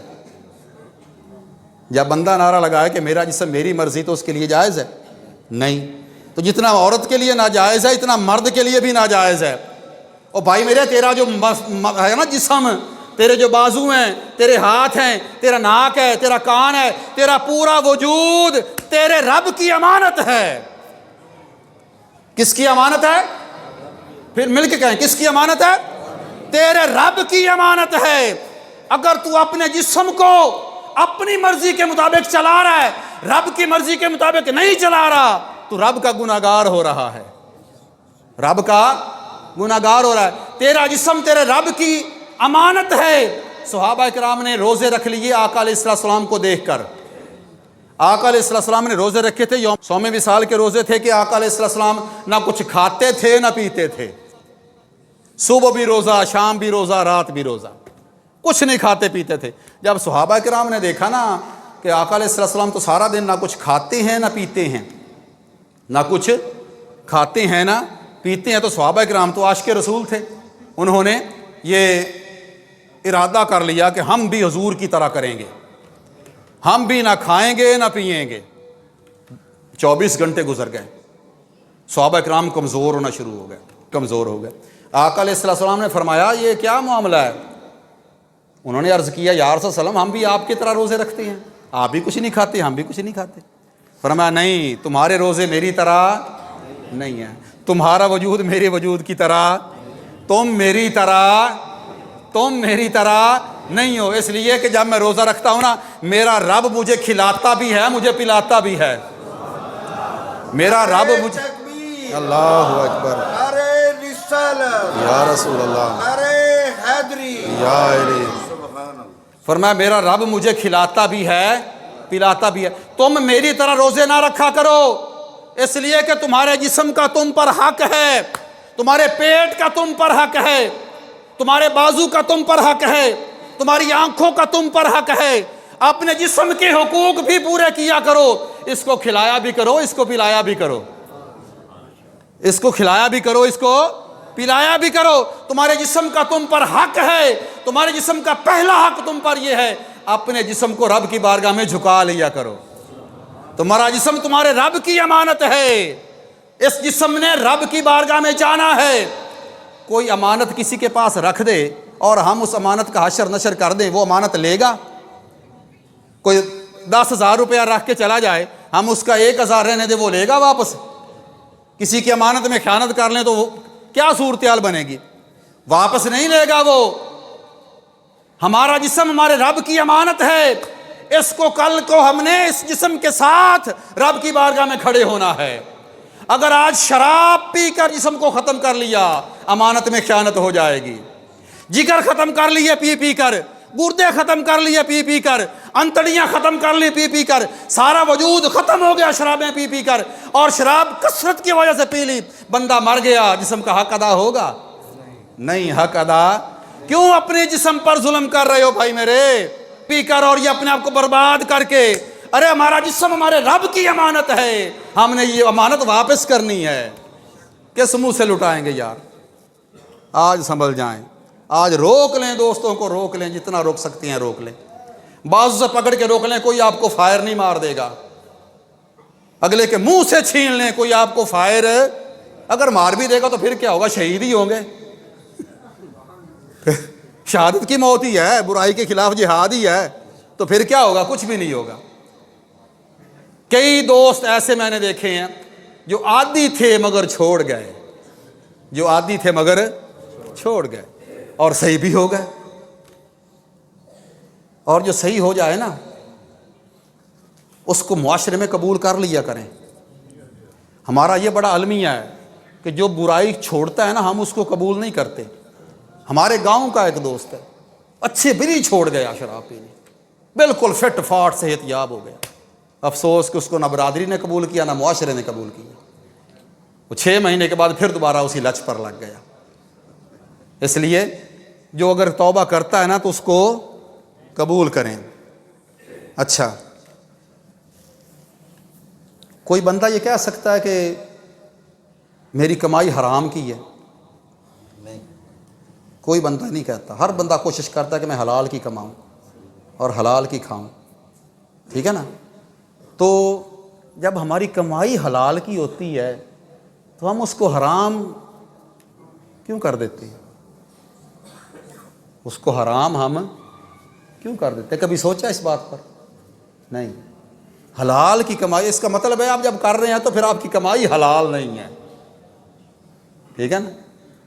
جب بندہ نعرہ لگائے کہ میرا جسم میری مرضی، تو اس کے لیے جائز ہے؟ نہیں۔ تو جتنا عورت کے لیے ناجائز ہے اتنا مرد کے لیے بھی ناجائز ہے۔ اور بھائی میرے تیرا جو ہے نا جسم، تیرے جو بازو ہیں، تیرے ہاتھ ہیں، تیرا ناک ہے، تیرا کان ہے، تیرا پورا وجود تیرے رب کی امانت ہے۔ کس کی امانت ہے؟ پھر مل کے کہیں، کس کی امانت ہے؟ تیرے رب کی امانت ہے۔ اگر تو اپنے جسم کو اپنی مرضی کے مطابق چلا رہا ہے، رب کی مرضی کے مطابق نہیں چلا رہا، تو رب کا گناہگار ہو رہا ہے، رب کا گناہگار ہو رہا ہے۔ تیرا جسم تیرے رب کی امانت ہے۔ صحابہ کرام نے روزے رکھ لیے آقا علیہ السلام کو دیکھ کر۔ آقا علیہ السلام نے روزے رکھے تھے، یوم وصال کے روزے تھے کہ آقا علیہ السلام نہ کچھ کھاتے تھے نہ پیتے تھے، صبح بھی روزہ، شام بھی روزہ، رات بھی روزہ، کچھ نہیں کھاتے پیتے تھے۔ جب صحابہ کرام نے دیکھا نا کہ آقا علیہ السلام تو سارا دن نہ کچھ کھاتے ہیں نہ پیتے ہیں، نہ کچھ کھاتے ہیں نہ پیتے ہیں، تو صحابہ کرام تو عاشق رسول تھے، انہوں نے یہ ارادہ کر لیا کہ ہم بھی حضور کی طرح کریں گے، ہم بھی نہ کھائیں گے نہ پئیں گے۔ 24 گھنٹے گزر گئے، صحابہ کرام کمزور ہونا شروع ہو گئے، کمزور ہو گئے۔ آقا علیہ السلام نے فرمایا یہ کیا معاملہ ہے؟ انہوں نے عرض کیا یا رسول اللہ ہم بھی آپ کی طرح روزے رکھتے ہیں، آپ بھی کچھ نہیں کھاتے ہم بھی کچھ نہیں کھاتے۔ فرمایا نہیں، تمہارے روزے میری طرح نہیں ہیں، تمہارا وجود میرے وجود کی طرح، تم میری طرح نہیں ہو، اس لیے کہ جب میں روزہ رکھتا ہوں نا میرا رب مجھے کھلاتا بھی ہے مجھے پلاتا بھی ہے، میرا رب مجھے، اللہ اکبر، نعرے رسالت، یا رسول اللہ، نعرے حیدری، یا علی، سبحان اللہ۔ فرمایا میرا رب مجھے کھلاتا بھی ہے پلاتا بھی ہے، تم میری طرح روزے نہ رکھا کرو، اس لیے کہ تمہارے جسم کا تم پر حق ہے، تمہارے پیٹ کا تم پر حق ہے، تمہارے بازو کا تم پر حق ہے، تمہاری آنکھوں کا تم پر حق ہے، اپنے جسم کے حقوق بھی پورے کیا کرو، اس کو کھلایا بھی کرو، اس کو پلایا بھی کرو، اس کو کھلایا بھی کرو، اس کو پلایا بھی کرو، تمہارے جسم کا تم پر حق ہے، تمہارے جسم کا پہلا حق تم پر یہ ہے، اپنے جسم کو رب کی بارگاہ میں جھکا لیا کرو، تمہارا جسم تمہارے رب کی امانت ہے، اس جسم نے رب کی بارگاہ میں جانا ہے۔ کوئی امانت کسی کے پاس رکھ دے اور ہم اس امانت کا حشر نشر کر دیں، وہ امانت لے گا؟ کوئی 10,000 روپیہ رکھ کے چلا جائے، ہم اس کا 1,000 رہنے دے، وہ لے گا واپس؟ کسی کی امانت میں خیانت کر لیں تو وہ کیا صورتحال بنے گی؟ واپس نہیں لے گا وہ۔ ہمارا جسم ہمارے رب کی امانت ہے، اس کو کل کو ہم نے اس جسم کے ساتھ رب کی بارگاہ میں کھڑے ہونا ہے۔ اگر آج شراب پی کر جسم کو ختم کر لیا امانت میں خیانت ہو جائے گی، جگر ختم کر لیے پی پی کر، گردے ختم کر لیے پی پی کر، انتڑیاں ختم کر لی پی پی کر، سارا وجود ختم ہو گیا شرابیں پی پی کر، اور شراب کثرت کی وجہ سے پی لی، بندہ مر گیا، جسم کا حق ادا ہوگا؟ نہیں، حق ادا۔ کیوں اپنے جسم پر ظلم کر رہے ہو بھائی میرے؟ پی کر اور یہ اپنے آپ کو برباد کر کے، ارے ہمارا جسم ہمارے رب کی امانت ہے، ہم نے یہ امانت واپس کرنی ہے۔ کس منہ سے لٹائیں گے یار؟ آج سنبھل جائیں، آج روک لیں، دوستوں کو روک لیں، جتنا روک سکتے ہیں روک لیں، بازو سے پکڑ کے روک لیں، کوئی آپ کو فائر نہیں مار دے گا، اگلے کے منہ سے چھین لیں، کوئی آپ کو فائر اگر مار بھی دے گا تو پھر کیا ہوگا؟ شہید ہی ہوں گے، شہادت کی موت ہی ہے، برائی کے خلاف جہاد ہی ہے، تو پھر کیا ہوگا؟ کچھ بھی نہیں ہوگا۔ کئی دوست ایسے میں نے دیکھے ہیں جو عادی تھے مگر چھوڑ گئے، جو عادی تھے مگر چھوڑ گئے، اور صحیح بھی ہو گئے۔ اور جو صحیح ہو جائے نا اس کو معاشرے میں قبول کر لیا کریں۔ ہمارا یہ بڑا المیہ ہے کہ جو برائی چھوڑتا ہے نا ہم اس کو قبول نہیں کرتے۔ ہمارے گاؤں کا ایک دوست ہے، اچھے بری چھوڑ گیا شراب پینے، بالکل فٹ فاٹ صحت یاب ہو گیا، افسوس کہ اس کو نہ برادری نے قبول کیا نہ معاشرے نے قبول کیا، وہ 6 مہینے کے بعد پھر دوبارہ اسی لچ پر لگ گیا۔ اس لیے جو اگر توبہ کرتا ہے نا تو اس کو قبول کریں۔ اچھا، کوئی بندہ یہ کہہ سکتا ہے کہ میری کمائی حرام کی ہے؟ نہیں، کوئی بندہ نہیں کہتا، ہر بندہ کوشش کرتا ہے کہ میں حلال کی کماؤں اور حلال کی کھاؤں، ٹھیک ہے نا؟ تو جب ہماری کمائی حلال کی ہوتی ہے تو ہم اس کو حرام کیوں کر دیتے ہیں؟ اس کو حرام ہم کیوں کر دیتے ہیں؟ کبھی سوچا اس بات پر؟ نہیں۔ حلال کی کمائی، اس کا مطلب ہے آپ جب کر رہے ہیں تو پھر آپ کی کمائی حلال نہیں ہے، ٹھیک ہے نا؟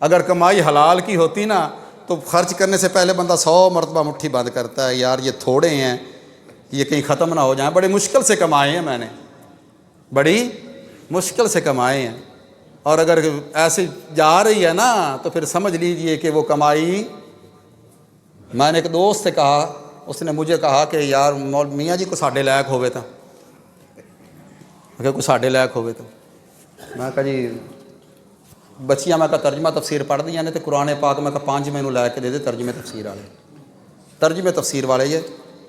اگر کمائی حلال کی ہوتی نا تو خرچ کرنے سے پہلے بندہ 100 مرتبہ مٹھی بند کرتا ہے، یار یہ تھوڑے ہیں، یہ کہیں ختم نہ ہو جائیں، بڑی مشکل سے کمائے ہیں، میں نے بڑی مشکل سے کمائے ہیں، اور اگر ایسے جا رہی ہے نا تو پھر سمجھ لیجئے کہ وہ کمائی. میں نے ایک دوست سے کہا، اس نے مجھے کہا کہ یار میاں جی کو ساڈے لائق ہوئے تھا، کوئی ساڈے لائق ہوئے تو میں کہا جی بچیاں میں کہا ترجمہ تفسیر پڑھ دیا نے تو قرآن پاک میں کہا 5 مینوں لے کے دے دے ترجمے تفسیر والے یہ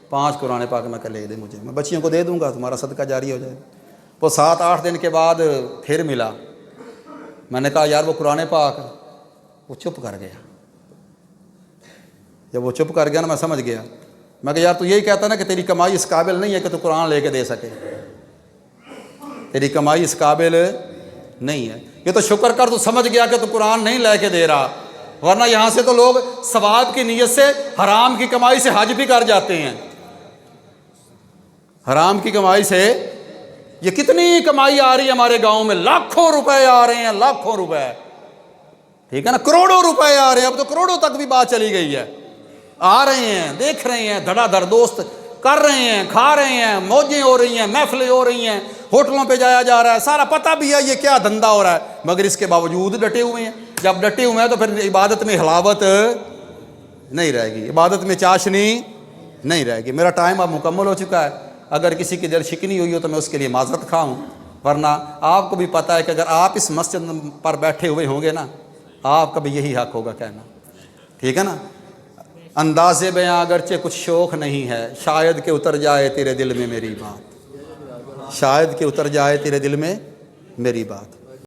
5 قرآن پاک میں کہا لے دے مجھے، میں بچیوں کو دے دوں گا، تمہارا صدقہ جاری ہو جائے. وہ 7-8 دن کے بعد پھر ملا، میں نے کہا یار وہ قرآن پاک، وہ چپ کر گیا. جب وہ چپ کر گیا نا میں سمجھ گیا. میں کہا یار تو یہی کہتا نا کہ تیری کمائی اس قابل نہیں ہے کہ تو قرآن لے کے دے سکے، تیری کمائی اس قابل نہیں ہے. یہ تو شکر کر تو سمجھ گیا کہ تو قرآن نہیں لے کے دے رہا، ورنہ یہاں سے تو لوگ ثواب کی نیت سے حرام کی کمائی سے حج بھی کر جاتے ہیں. حرام کی کمائی سے یہ کتنی کمائی آ رہی ہے ہمارے گاؤں میں، لاکھوں روپے آ رہے ہیں، لاکھوں روپے، ٹھیک ہے نا، کروڑوں روپے آ رہے ہیں، اب تو کروڑوں تک بھی بات چلی گئی ہے. آ رہے ہیں، دیکھ رہے ہیں، دھڑا دھڑ دوست کر رہے ہیں، کھا رہے ہیں، موجیں ہو رہی ہیں، محفلیں ہو رہی ہیں، ہوٹلوں پہ جایا جا رہا ہے، سارا پتہ بھی ہے یہ کیا دھندا ہو رہا ہے، مگر اس کے باوجود ڈٹے ہوئے ہیں. جب ڈٹے ہوئے ہیں تو پھر عبادت میں حلاوت نہیں رہے گی، عبادت میں چاشنی نہیں رہے گی. میرا ٹائم اب مکمل ہو چکا ہے. اگر کسی کی دل شکنی ہوئی ہو تو میں اس کے لیے معذرت خواہ ہوں، ورنہ آپ کو بھی پتہ ہے کہ اگر آپ اس مسجد پر بیٹھے ہوئے ہوں گے نا، آپ کا بھی یہی حق ہوگا کہنا، ٹھیک ہے نا. انداز بیاں اگرچہ کچھ شوق نہیں ہے، شاید کہ اتر جائے تیرے دل میں میری بات، شاید کہ اتر جائے تیرے دل میں میری بات.